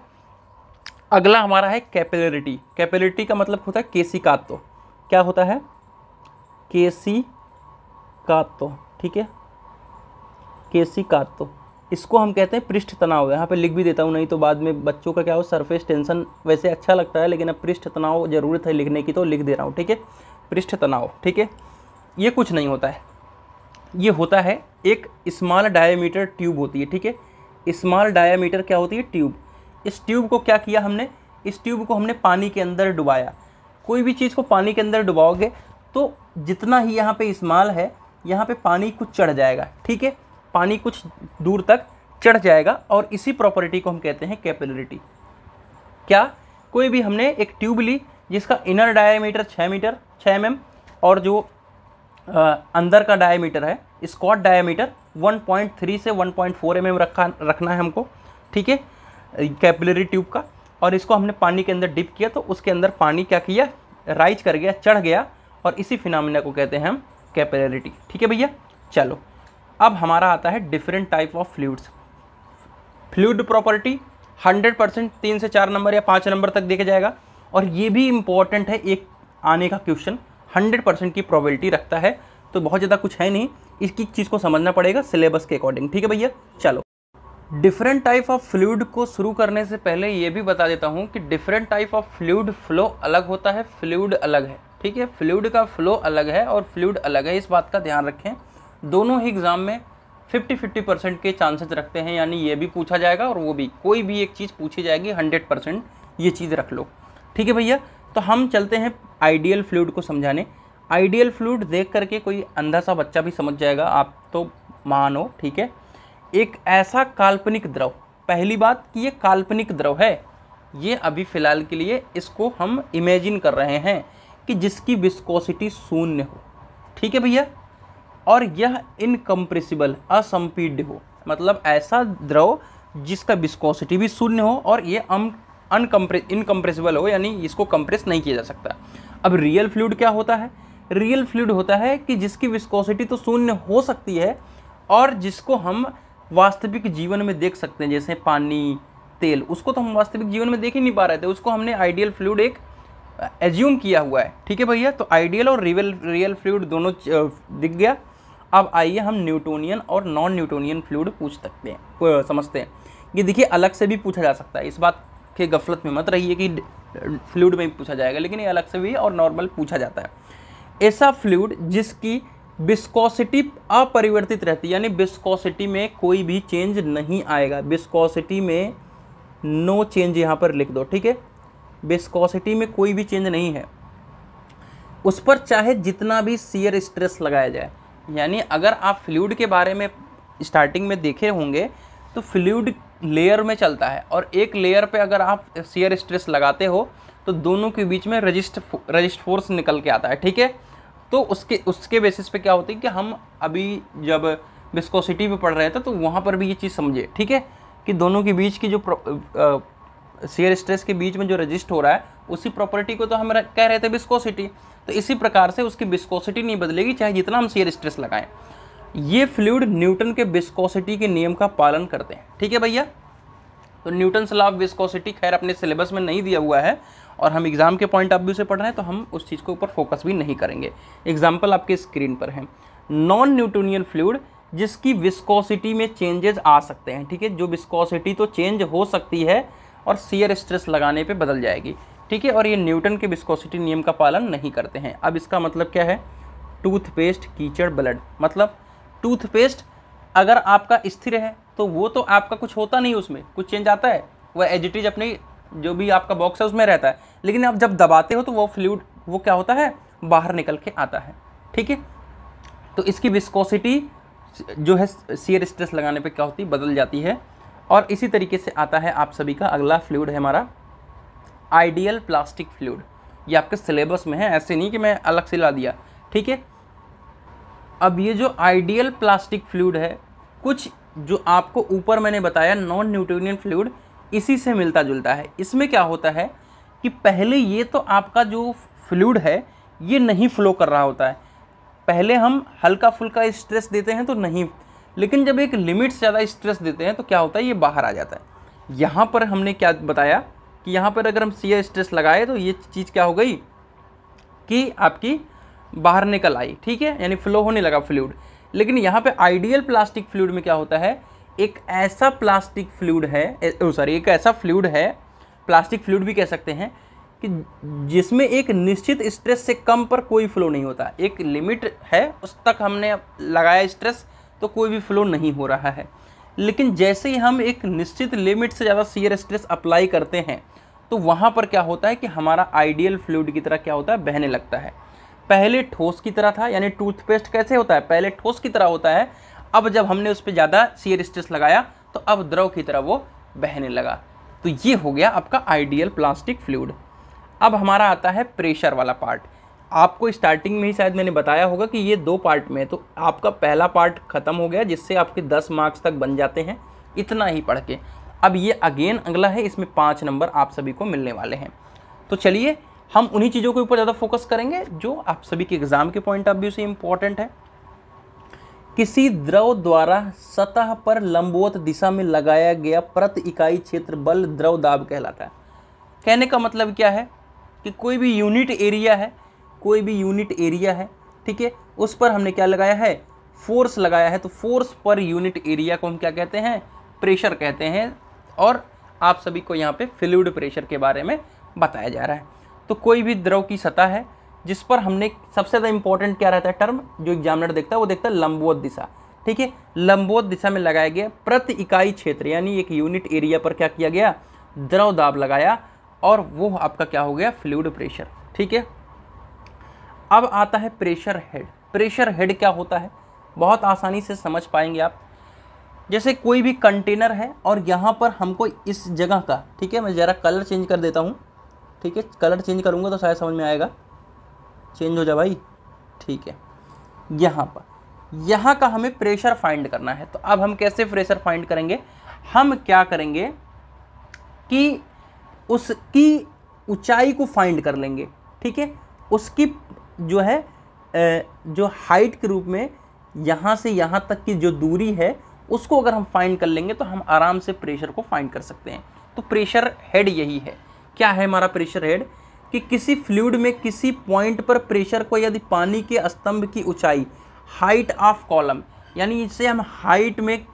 A: अगला हमारा है कैपिलरिटी। कैपिलरिटी का मतलब होता है केशिकात्व। क्या होता है? केशिकात्व, ठीक है, केशिकात्व। इसको हम कहते हैं पृष्ठ तनाव। यहाँ पे लिख भी देता हूँ, नहीं तो बाद में बच्चों का क्या हो, सरफेस टेंशन वैसे अच्छा लगता है लेकिन अब पृष्ठ तनाव ज़रूरत है लिखने की तो लिख दे रहा हूँ, ठीक है, पृष्ठ तनाव, ठीक है। ये कुछ नहीं होता है, ये होता है एक स्मॉल डायमीटर ट्यूब होती है, ठीक है। स्मॉल डायमीटर क्या होती है? ट्यूब। इस ट्यूब को क्या किया हमने, इस ट्यूब को हमने पानी के अंदर डुबाया। कोई भी चीज़ को पानी के अंदर डुबाओगे तो जितना ही यहाँ पे स्मॉल है, यहाँ पे पानी कुछ चढ़ जाएगा, ठीक है, पानी कुछ दूर तक चढ़ जाएगा और इसी प्रॉपर्टी को हम कहते हैं कैपिलरिटी। क्या? कोई भी हमने एक ट्यूब ली जिसका इनर डायमीटर 6 mm और जो अंदर का डायमीटर है, स्क्वाट डायमीटर 1.3 से 1.4 mm रखना है हमको, ठीक है, कैपिलरी ट्यूब का। और इसको हमने पानी के अंदर डिप किया तो उसके अंदर पानी क्या किया, राइज कर गया, चढ़ गया, और इसी फिनोमिना को कहते हैं हम कैपिलरिटी, ठीक है भैया। चलो अब हमारा आता है different type of fluids. Fluid property 100% 3 से 4 नंबर या 5 नंबर तक देखा जाएगा, और ये भी इंपॉर्टेंट है, एक आने का क्वेश्चन 100% की प्रोबेबिलिटी रखता है, तो बहुत ज़्यादा कुछ है नहीं, इसकी चीज़ को समझना पड़ेगा सिलेबस के अकॉर्डिंग, ठीक है भैया। चलो डिफरेंट टाइप ऑफ फ्लूइड को शुरू करने से पहले ये भी बता देता हूँ कि different type of fluid flow अलग होता है, फ्लूइड अलग है, ठीक है। फ्लूइड का फ्लो अलग है और फ्लूइड अलग है, इस बात का ध्यान रखें। दोनों ही एग्जाम में 50-50% के चांसेस रखते हैं, यानी ये भी पूछा जाएगा और वो भी, कोई भी एक चीज़ पूछी जाएगी 100%, ये चीज़ रख लो, ठीक है भैया। तो हम चलते हैं आइडियल फ्लूइड को समझाने। आइडियल फ्लूइड देख करके कोई अंधा सा बच्चा भी समझ जाएगा, आप तो मानो, ठीक है। एक ऐसा काल्पनिक द्रव, पहली बात कि ये काल्पनिक द्रव है, ये अभी फ़िलहाल के लिए इसको हम इमेजिन कर रहे हैं कि जिसकी विस्कोसिटी शून्य हो, ठीक है भैया, और यह इनकम्प्रेसिबल, असंपीड्य हो, मतलब ऐसा द्रव जिसका विस्कोसिटी भी शून्य हो और ये इनकम्प्रेसिबल हो, यानी इसको कंप्रेस नहीं किया जा सकता। अब रियल फ्लूइड क्या होता है? रियल फ्लूइड होता है कि जिसकी विस्कोसिटी तो शून्य हो सकती है और जिसको हम वास्तविक जीवन में देख सकते हैं, जैसे पानी, तेल, उसको तो हम वास्तविक जीवन में देख ही नहीं पा रहे थे, उसको हमने आइडियल फ्लूइड एक एज्यूम किया हुआ है, ठीक है भैया। तो आइडियल और रियल फ्लूइड दोनों दिख गया। अब आइए हम न्यूटोनियन और नॉन न्यूटोनियन फ्लूइड पूछ सकते हैं, समझते हैं। ये देखिए अलग से भी पूछा जा सकता है, इस बात के गफलत में मत रहिए कि फ्लूइड में भी पूछा जाएगा, लेकिन ये अलग से भी और नॉर्मल पूछा जाता है। ऐसा फ्लूइड जिसकी विस्कोसिटी अपरिवर्तित रहती है, यानी विस्कोसिटी में कोई भी चेंज नहीं आएगा, विस्कोसिटी में नो चेंज, यहाँ पर लिख दो, ठीक है। विस्कोसिटी में कोई भी चेंज नहीं है, उस पर चाहे जितना भी शियर स्ट्रेस लगाया जाए। यानी अगर आप फ्लूइड के बारे में स्टार्टिंग में देखे होंगे तो फ्लूइड लेयर में चलता है और एक लेयर पे अगर आप शियर स्ट्रेस लगाते हो तो दोनों के बीच में रजिस्ट फोर्स निकल के आता है, ठीक है। तो उसके बेसिस पे क्या होती है कि हम अभी जब विस्कोसिटी पे पढ़ रहे थे तो वहाँ पर भी ये चीज़ समझे, ठीक है, कि दोनों के बीच की जो शियर स्ट्रेस के बीच में जो रजिस्ट हो रहा है उसी प्रॉपर्टी को तो हम कह रहे थे विस्कोसिटी। तो इसी प्रकार से उसकी विस्कोसिटी नहीं बदलेगी चाहे जितना हम शियर स्ट्रेस लगाएं। ये फ्लूइड न्यूटन के विस्कोसिटी के नियम का पालन करते हैं, ठीक है भैया। तो न्यूटन लॉ ऑफ विस्कोसिटी खैर अपने सिलेबस में नहीं दिया हुआ है और हम एग्जाम के पॉइंट ऑफ व्यू से पढ़ रहे हैं तो हम उस चीज़ के ऊपर फोकस भी नहीं करेंगे। एग्जाम्पल आपके स्क्रीन पर है। नॉन न्यूटोनियन फ्लूइड जिसकी विस्कोसिटी में चेंजेस आ सकते हैं, ठीक है, जो विस्कोसिटी तो चेंज हो सकती है और शियर स्ट्रेस लगाने पे बदल जाएगी, ठीक है, और ये न्यूटन के विस्कोसिटी नियम का पालन नहीं करते हैं। अब इसका मतलब क्या है? टूथपेस्ट, कीचड़, ब्लड। मतलब टूथपेस्ट अगर आपका स्थिर है तो वो तो आपका कुछ होता नहीं, उसमें कुछ चेंज आता है, वह एज इट इज अपनी जो भी आपका बॉक्स है उसमें रहता है, लेकिन आप जब दबाते हो तो वो फ्लूइड वो क्या होता है, बाहर निकल के आता है, ठीक है। तो इसकी विस्कोसिटी जो है शियर स्ट्रेस लगाने पे क्या होती है, बदल जाती है। और इसी तरीके से आता है आप सभी का अगला फ्लूइड है हमारा आइडियल प्लास्टिक फ्लूइड। ये आपके सिलेबस में है, ऐसे नहीं कि मैं अलग से ला दिया, ठीक है। अब ये जो आइडियल प्लास्टिक फ्लूइड है, कुछ जो आपको ऊपर मैंने बताया नॉन न्यूटोनियन फ्लूइड, इसी से मिलता जुलता है। इसमें क्या होता है कि पहले ये तो आपका जो फ्लूइड है ये नहीं फ्लो कर रहा होता है, पहले हम हल्का फुल्का स्ट्रेस देते हैं तो नहीं, लेकिन जब एक लिमिट से ज़्यादा स्ट्रेस देते हैं तो क्या होता है, ये बाहर आ जाता है। यहाँ पर हमने क्या बताया कि यहाँ पर अगर हम शियर स्ट्रेस लगाए तो ये चीज़ क्या हो गई कि आपकी बाहर निकल आई, ठीक है, यानी फ्लो होने लगा फ्लूइड। लेकिन यहाँ पे आइडियल प्लास्टिक फ्लूइड में क्या होता है, एक ऐसा प्लास्टिक फ्लूइड है, एक ऐसा फ्लूइड है, प्लास्टिक फ्लूइड भी कह सकते हैं, कि जिसमें एक निश्चित स्ट्रेस से कम पर कोई फ्लो नहीं होता। एक लिमिट है, उस तक हमने लगाया स्ट्रेस तो कोई भी फ्लो नहीं हो रहा है। लेकिन जैसे ही हम एक निश्चित लिमिट से ज़्यादा शियर स्ट्रेस अप्लाई करते हैं तो वहाँ पर क्या होता है कि हमारा आइडियल फ्लूइड की तरह क्या होता है, बहने लगता है। पहले ठोस की तरह था, यानी टूथपेस्ट कैसे होता है, पहले ठोस की तरह होता है, अब जब हमने उस पर ज़्यादा शियर स्ट्रेस लगाया तो अब द्रव की तरह वो बहने लगा। तो ये हो गया आपका आइडियल प्लास्टिक फ्लूइड। अब हमारा आता है प्रेशर वाला पार्ट। आपको स्टार्टिंग में ही शायद मैंने बताया होगा कि ये 2 पार्ट में है, तो आपका पहला पार्ट खत्म हो गया जिससे आपके 10 मार्क्स तक बन जाते हैं, इतना ही पढ़ के। अब ये अगेन अगला है, इसमें 5 नंबर आप सभी को मिलने वाले हैं। तो चलिए हम उन्हीं चीज़ों के ऊपर ज़्यादा फोकस करेंगे जो आप सभी के एग्जाम के पॉइंट ऑफ व्यू से इम्पॉर्टेंट है। किसी द्रव द्वारा सतह पर लंबवत दिशा में लगाया गया प्रति इकाई क्षेत्र बल द्रव दाब कहलाता है। कहने का मतलब क्या है कि कोई भी यूनिट एरिया है, ठीक है, उस पर हमने क्या लगाया है, फोर्स लगाया है। तो फोर्स पर यूनिट एरिया को हम क्या कहते हैं, प्रेशर कहते हैं, और आप सभी को यहाँ पे फ्लूइड प्रेशर के बारे में बताया जा रहा है। तो कोई भी द्रव की सतह है जिस पर हमने, सबसे ज़्यादा इंपॉर्टेंट क्या रहता है टर्म जो एग्जामिनर देखता है, वो देखता है लंबवत दिशा। ठीक है, लंबवत दिशा में लगाया गया प्रति इकाई क्षेत्र यानी एक यूनिट एरिया पर क्या किया गया, द्रव दाब लगाया, और वो आपका क्या हो गया, फ्लूइड प्रेशर। ठीक है, अब आता है प्रेशर हेड। प्रेशर हेड क्या होता है, बहुत आसानी से समझ पाएंगे आप। जैसे कोई भी कंटेनर है और यहाँ पर हमको इस जगह का, ठीक है, मैं ज़रा कलर चेंज कर देता हूँ। ठीक है, कलर चेंज करूँगा तो शायद समझ में आएगा, चेंज हो जा भाई। ठीक है, यहाँ का हमें प्रेशर फाइंड करना है। तो अब हम कैसे प्रेशर फाइंड करेंगे, हम क्या करेंगे कि उसकी ऊंचाई को फाइंड कर लेंगे। ठीक है, उसकी जो है जो हाइट के रूप में यहाँ से यहाँ तक की जो दूरी है उसको अगर हम फाइंड कर लेंगे तो हम आराम से प्रेशर को फाइंड कर सकते हैं। तो प्रेशर हेड यही है। क्या है हमारा प्रेशर हेड, कि किसी फ्लूइड में किसी पॉइंट पर प्रेशर को, यदि पानी के स्तंभ की ऊंचाई, हाइट ऑफ कॉलम, यानी इसे हम हाइट में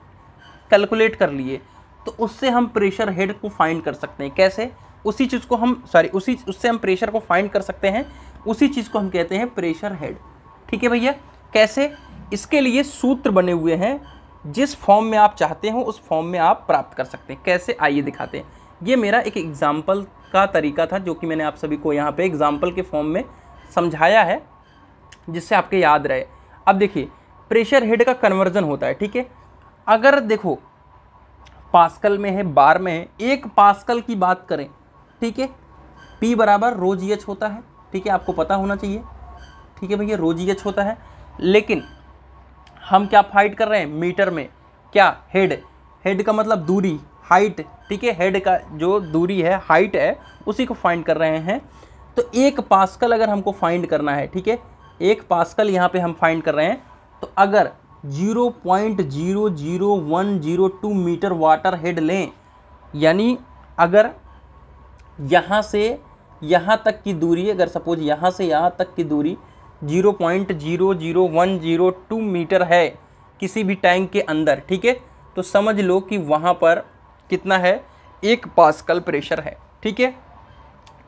A: कैलकुलेट कर लिए तो उससे हम प्रेशर हेड को फाइंड कर सकते हैं। कैसे, उसी चीज़ को हम उससे हम प्रेशर को फाइंड कर सकते हैं, उसी चीज़ को हम कहते हैं प्रेशर हेड। ठीक है भैया, कैसे, इसके लिए सूत्र बने हुए हैं, जिस फॉर्म में आप चाहते हो उस फॉर्म में आप प्राप्त कर सकते हैं। कैसे, आइए दिखाते हैं। ये मेरा एक एग्जाम्पल का तरीका था जो कि मैंने आप सभी को यहाँ पे एग्जाम्पल के फॉर्म में समझाया है, जिससे आपके याद रहे। अब देखिए, प्रेशर हेड का कन्वर्जन होता है। ठीक है, अगर देखो पास्कल में है, बार में है, 1 पास्कल की बात करें, ठीक है, P बराबर रो जी एच होता है। ठीक है, आपको पता होना चाहिए। ठीक है भैया, रो जी एच होता है, लेकिन हम क्या फाइंड कर रहे हैं मीटर में, क्या, हेड। हेड का मतलब दूरी, हाइट। ठीक है, हेड का जो दूरी है, हाइट है, उसी को फाइंड कर रहे हैं। तो 1 पास्कल अगर हमको फाइंड करना है, ठीक है, 1 पास्कल यहाँ पे हम फाइंड कर रहे हैं, तो अगर 0.00102 मीटर वाटर हेड लें, यानी अगर यहाँ से यहाँ तक की दूरी, अगर सपोज यहाँ से यहाँ तक की दूरी 0.00102 मीटर है किसी भी टैंक के अंदर, ठीक है, तो समझ लो कि वहाँ पर कितना है, 1 पास्कल प्रेशर है। ठीक है,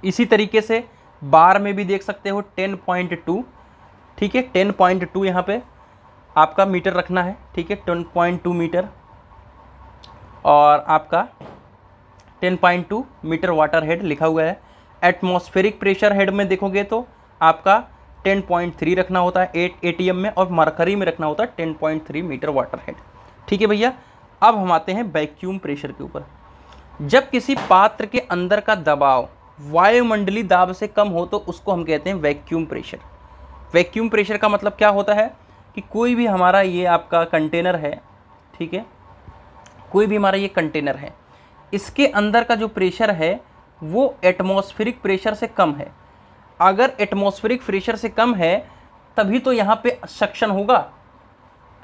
A: इसी तरीके से बार में भी देख सकते हो 10.2। ठीक है, 10.2 यहाँ पे आपका मीटर रखना है। ठीक है, 10.2 मीटर, और आपका 10.2 मीटर वाटर हेड लिखा हुआ है। एटमॉस्फेरिक प्रेशर हेड में देखोगे तो आपका 10.3 रखना होता है एटीएम में, और मरकरी में रखना होता है 10.3 मीटर वाटर हेड। ठीक है भैया, अब हम आते हैं वैक्यूम प्रेशर के ऊपर। जब किसी पात्र के अंदर का दबाव वायुमंडलीय दाब से कम हो तो उसको हम कहते हैं वैक्यूम प्रेशर। वैक्यूम प्रेशर का मतलब क्या होता है कि कोई भी हमारा ये आपका कंटेनर है, ठीक है, कोई भी हमारा ये कंटेनर है, इसके अंदर का जो प्रेशर है वो एटमॉस्फेरिक प्रेशर से कम है। अगर एटमॉस्फेरिक प्रेशर से कम है तभी तो यहाँ पे सक्शन होगा।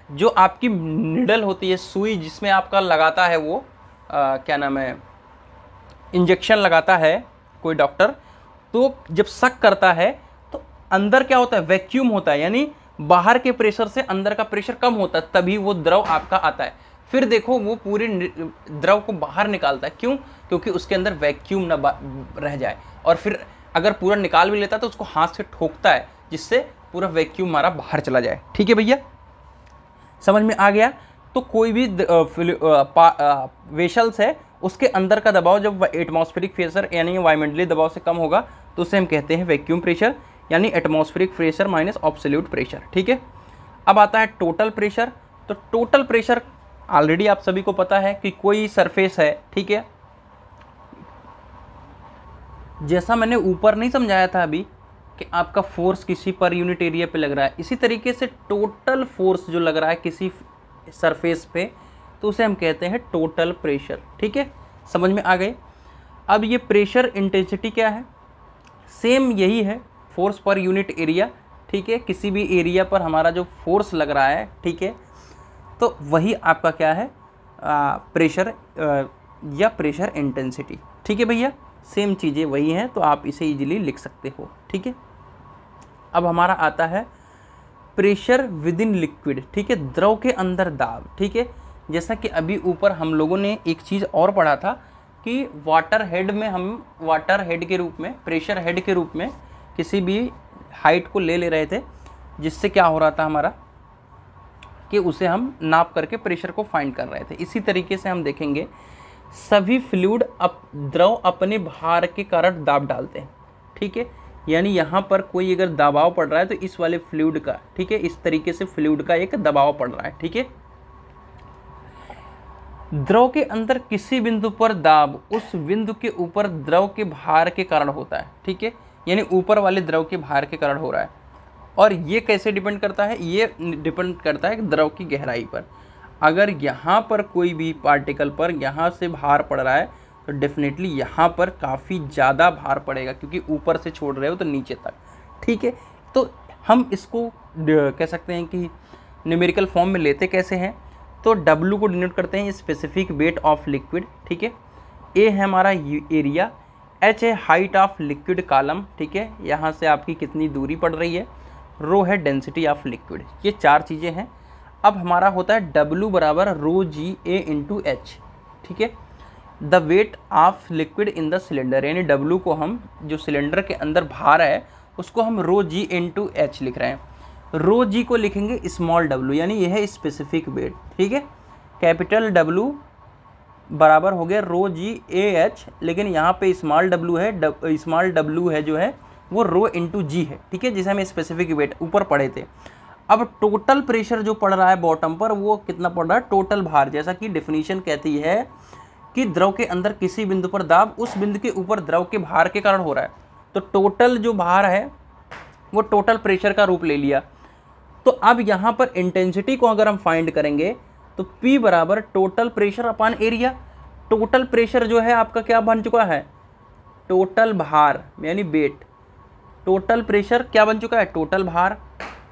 A: जो आपकी निडल होती है, सुई जिसमें आपका लगाता है वो क्या नाम है, इंजेक्शन लगाता है कोई डॉक्टर, तो जब सक करता है तो अंदर क्या होता है, वैक्यूम होता है, यानी बाहर के प्रेशर से अंदर का प्रेशर कम होता है, तभी वो द्रव आपका आता है। फिर देखो वो पूरे द्रव को बाहर निकालता है। क्यों? क्योंकि उसके अंदर वैक्यूम ना रह जाए, और फिर अगर पूरा निकाल भी लेता है तो उसको हाथ से ठोकता है, जिससे पूरा वैक्यूम हमारा बाहर चला जाए। ठीक है भैया, समझ में आ गया। तो कोई भी वेसल्स है उसके अंदर का दबाव जब एटमॉस्फेरिक प्रेशर यानी वायुमंडलीय दबाव से कम होगा तो उसे हम कहते हैं वैक्यूम प्रेशर, यानी atmospheric pressure minus absolute pressure. ठीक है, अब आता है टोटल प्रेशर। तो टोटल प्रेशर ऑलरेडी आप सभी को पता है कि कोई सरफेस है, ठीक है, जैसा मैंने ऊपर नहीं समझाया था अभी कि आपका फोर्स किसी पर यूनिट एरिया पे लग रहा है, इसी तरीके से टोटल फोर्स जो लग रहा है किसी सरफेस पे तो उसे हम कहते हैं टोटल प्रेशर। ठीक है, समझ में आ गए। अब ये प्रेशर इंटेंसिटी क्या है, सेम यही है, फोर्स पर यूनिट एरिया। ठीक है, किसी भी एरिया पर हमारा जो फोर्स लग रहा है, ठीक है, तो वही आपका क्या है, प्रेशर या प्रेशर इंटेंसिटी। ठीक है भैया, सेम चीज़ें वही हैं, तो आप इसे इजीली लिख सकते हो। ठीक है, अब हमारा आता है प्रेशर विद इन लिक्विड। ठीक है, द्रव के अंदर दाब। ठीक है, जैसा कि अभी ऊपर हम लोगों ने एक चीज़ और पढ़ा था कि वाटर हेड में हम वाटर हेड के रूप में, प्रेशर हेड के रूप में किसी भी हाइट को ले रहे थे, जिससे क्या हो रहा था हमारा कि उसे हम नाप करके प्रेशर को फाइंड कर रहे थे। इसी तरीके से हम देखेंगे सभी फ्लूइड द्रव अपने भार के कारण दाब डालते हैं, ठीक है। यानी यहाँ पर कोई अगर दबाव पड़ रहा है तो इस वाले फ्लूइड का, ठीक है, इस तरीके से फ्लूइड का एक दबाव पड़ रहा है, ठीक है। द्रव के अंदर किसी बिंदु पर दाब उस बिंदु के ऊपर द्रव के भार के कारण होता है, ठीक है। यानी ऊपर वाले द्रव के भार के कारण हो रहा है। और ये कैसे डिपेंड करता है? ये डिपेंड करता है द्रव की गहराई पर। अगर यहाँ पर कोई भी पार्टिकल पर यहाँ से भार पड़ रहा है तो डेफिनेटली यहाँ पर काफ़ी ज़्यादा भार पड़ेगा, क्योंकि ऊपर से छोड़ रहे हो तो नीचे तक, ठीक है। तो हम इसको कह सकते हैं कि न्यूमेरिकल फॉर्म में लेते कैसे हैं, तो W को डिनोट करते हैं स्पेसिफिक वेट ऑफ लिक्विड, ठीक है। A है हमारा एरिया, H है हाइट ऑफ लिक्विड कॉलम, ठीक है, यहाँ से आपकी कितनी दूरी पड़ रही है, रो है डेंसिटी ऑफ लिक्विड। ये 4 चीज़ें हैं। अब हमारा होता है W बराबर रो जी ए इंटू एच, ठीक है। The weight of liquid in the cylinder, यानी W को हम जो सिलेंडर के अंदर भार है उसको हम रो जी इंटू एच लिख रहे हैं। रो जी को लिखेंगे स्मॉल w, यानी यह है स्पेसिफिक वेट, ठीक है। कैपिटल W बराबर हो गया रो जी ए एच, लेकिन यहाँ पे स्मॉल w है, स्मॉल w है जो है वो रो इंटू जी है, ठीक है, जिसे हम स्पेसिफिक वेट ऊपर पढ़े थे। अब टोटल प्रेशर जो पड़ रहा है बॉटम पर वो कितना पड़ रहा है, टोटल भार, जैसा कि डेफिनेशन कहती है कि द्रव के अंदर किसी बिंदु पर दाब उस बिंदु के ऊपर द्रव के भार के कारण हो रहा है। तो टोटल जो भार है वो टोटल प्रेशर का रूप ले लिया। तो अब यहाँ पर इंटेंसिटी को अगर हम फाइंड करेंगे तो P बराबर टोटल प्रेशर अपान एरिया। टोटल प्रेशर जो है आपका क्या बन चुका है, टोटल भार यानी वेट। टोटल प्रेशर क्या बन चुका है, टोटल भार,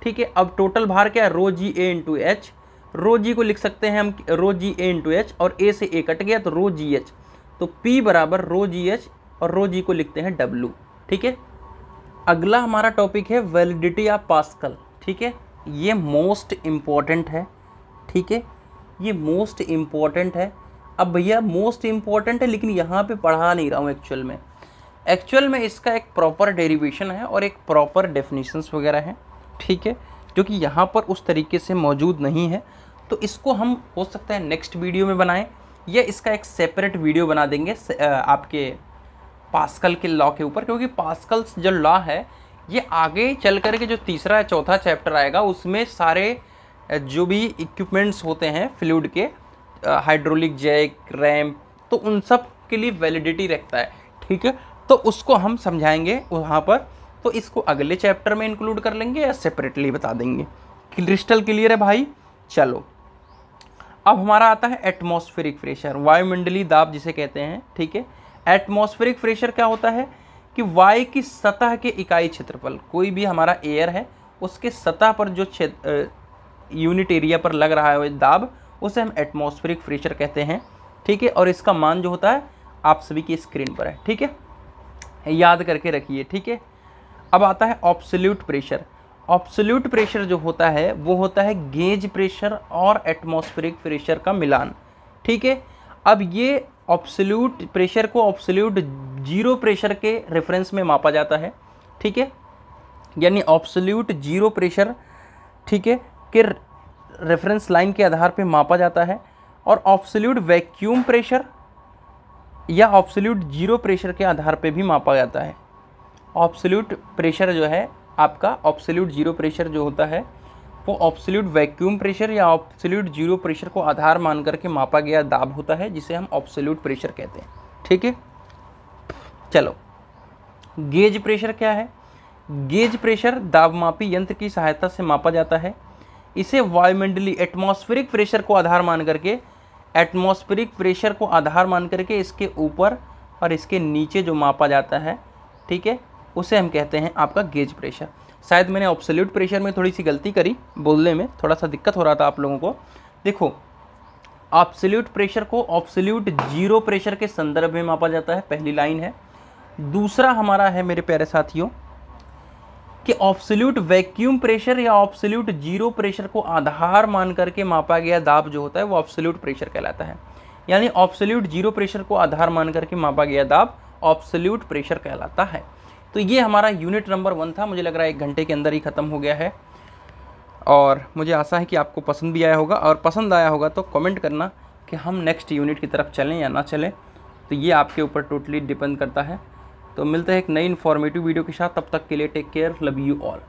A: ठीक है। अब टोटल भार क्या है, रो जी ए इंटू एच। रो जी को लिख सकते हैं हम रो जी ए इंटू एच, और ए से ए कट गया तो रो जी एच। तो P बराबर रो जी एच और रो जी को लिखते हैं W, ठीक है। अगला हमारा टॉपिक है वैलिडिटी ऑफ पास्कल, ठीक है। ये मोस्ट इम्पॉर्टेंट है, ठीक है, ये मोस्ट इम्पॉर्टेंट है। अब भैया मोस्ट इम्पॉर्टेंट है लेकिन यहाँ पे पढ़ा नहीं रहा हूँ एक्चुअल में इसका एक प्रॉपर डेरिवेशन है और एक प्रॉपर डेफिनेशंस वगैरह हैं, ठीक है, जो कि यहाँ पर उस तरीके से मौजूद नहीं है। तो इसको हम हो सकता है नेक्स्ट वीडियो में बनाएं या इसका एक सेपरेट वीडियो बना देंगे आपके पास्कल के लॉ के ऊपर, क्योंकि पास्कल जो लॉ है ये आगे चल कर के जो तीसरा या चौथा चैप्टर आएगा उसमें सारे जो भी इक्विपमेंट्स होते हैं फ्लूइड के, हाइड्रोलिक जैक, रैम्प, तो उन सब के लिए वैलिडिटी रखता है, ठीक है। तो उसको हम समझाएंगे वहाँ पर, तो इसको अगले चैप्टर में इंक्लूड कर लेंगे या सेपरेटली बता देंगे। क्रिस्टल क्लियर है भाई। चलो अब हमारा आता है एटमॉस्फेरिक प्रेशर, वायुमंडलीय दाब जिसे कहते हैं, ठीक है। एटमॉस्फेरिक प्रेशर क्या होता है कि वायु की सतह के इकाई क्षेत्रफल, कोई भी हमारा एयर है उसके सतह पर जो यूनिट एरिया पर लग रहा है दाब, उसे हम एटमॉस्फेरिक प्रेशर कहते हैं, ठीक है। और इसका मान जो होता है आप सभी की स्क्रीन पर है, ठीक है, याद करके रखिए, ठीक है। अब आता है ऑब्सोल्यूट प्रेशर। ऑब्सोल्यूट प्रेशर जो होता है वो होता है गेज प्रेशर और एटमॉस्फेरिक प्रेशर का मिलान, ठीक है। अब ये ऑब्सोल्यूट प्रेशर को ऑब्सोल्यूट जीरो प्रेशर के रेफरेंस में मापा जाता है, ठीक है, यानी ऑब्सोल्यूट जीरो प्रेशर, ठीक है, के रेफरेंस लाइन के आधार पे मापा जाता है। और ऑब्सोल्यूट वैक्यूम प्रेशर या ऑब्सोल्यूट जीरो प्रेशर के आधार पे भी मापा जाता है। ऑब्सोल्यूट प्रेशर जो है आपका, ऑब्सोल्यूट जीरो प्रेशर जो होता है वो ऑब्सोल्यूट वैक्यूम प्रेशर या ऑब्सोल्यूट जीरो प्रेशर को आधार मान करके मापा गया दाब होता है, जिसे हम ऑब्सोल्यूट प्रेशर कहते हैं, ठीक है। चलो गेज प्रेशर क्या है, गेज प्रेशर दाबमापी यंत्र की सहायता से मापा जाता है। इसे वायुमंडलीय एटमॉस्फेरिक प्रेशर को आधार मान करके, एटमॉस्फेरिक प्रेशर को आधार मान करके इसके ऊपर और इसके नीचे जो मापा जाता है, ठीक है, उसे हम कहते हैं आपका गेज प्रेशर। शायद मैंने ऑब्सोल्यूट प्रेशर में थोड़ी सी गलती करी, बोलने में थोड़ा सा दिक्कत हो रहा था आप लोगों को। देखो ऑब्सोल्यूट प्रेशर को ऑब्सोल्यूट जीरो प्रेशर के संदर्भ में मापा जाता है, पहली लाइन है। दूसरा हमारा है मेरे प्यारे साथियों कि ऑब्सोल्यूट वैक्यूम प्रेशर या ऑब्सोल्यूट जीरो प्रेशर को आधार मान करके मापा गया दाब जो होता है वो ऑब्सोल्यूट प्रेशर कहलाता है। यानी ऑब्सोल्यूट जीरो प्रेशर को आधार मान करके मापा गया दाब ऑब्सोल्यूट प्रेशर कहलाता है। तो ये हमारा यूनिट नंबर 1 था। मुझे लग रहा है 1 घंटे के अंदर ही ख़त्म हो गया है और मुझे आशा है कि आपको पसंद भी आया होगा, और पसंद आया होगा तो कमेंट करना कि हम नेक्स्ट यूनिट की तरफ चलें या ना चलें। तो ये आपके ऊपर टोटली डिपेंड करता है। तो मिलते हैं एक नई इन्फॉर्मेटिव वीडियो के साथ, तब तक के लिए take care, love you all.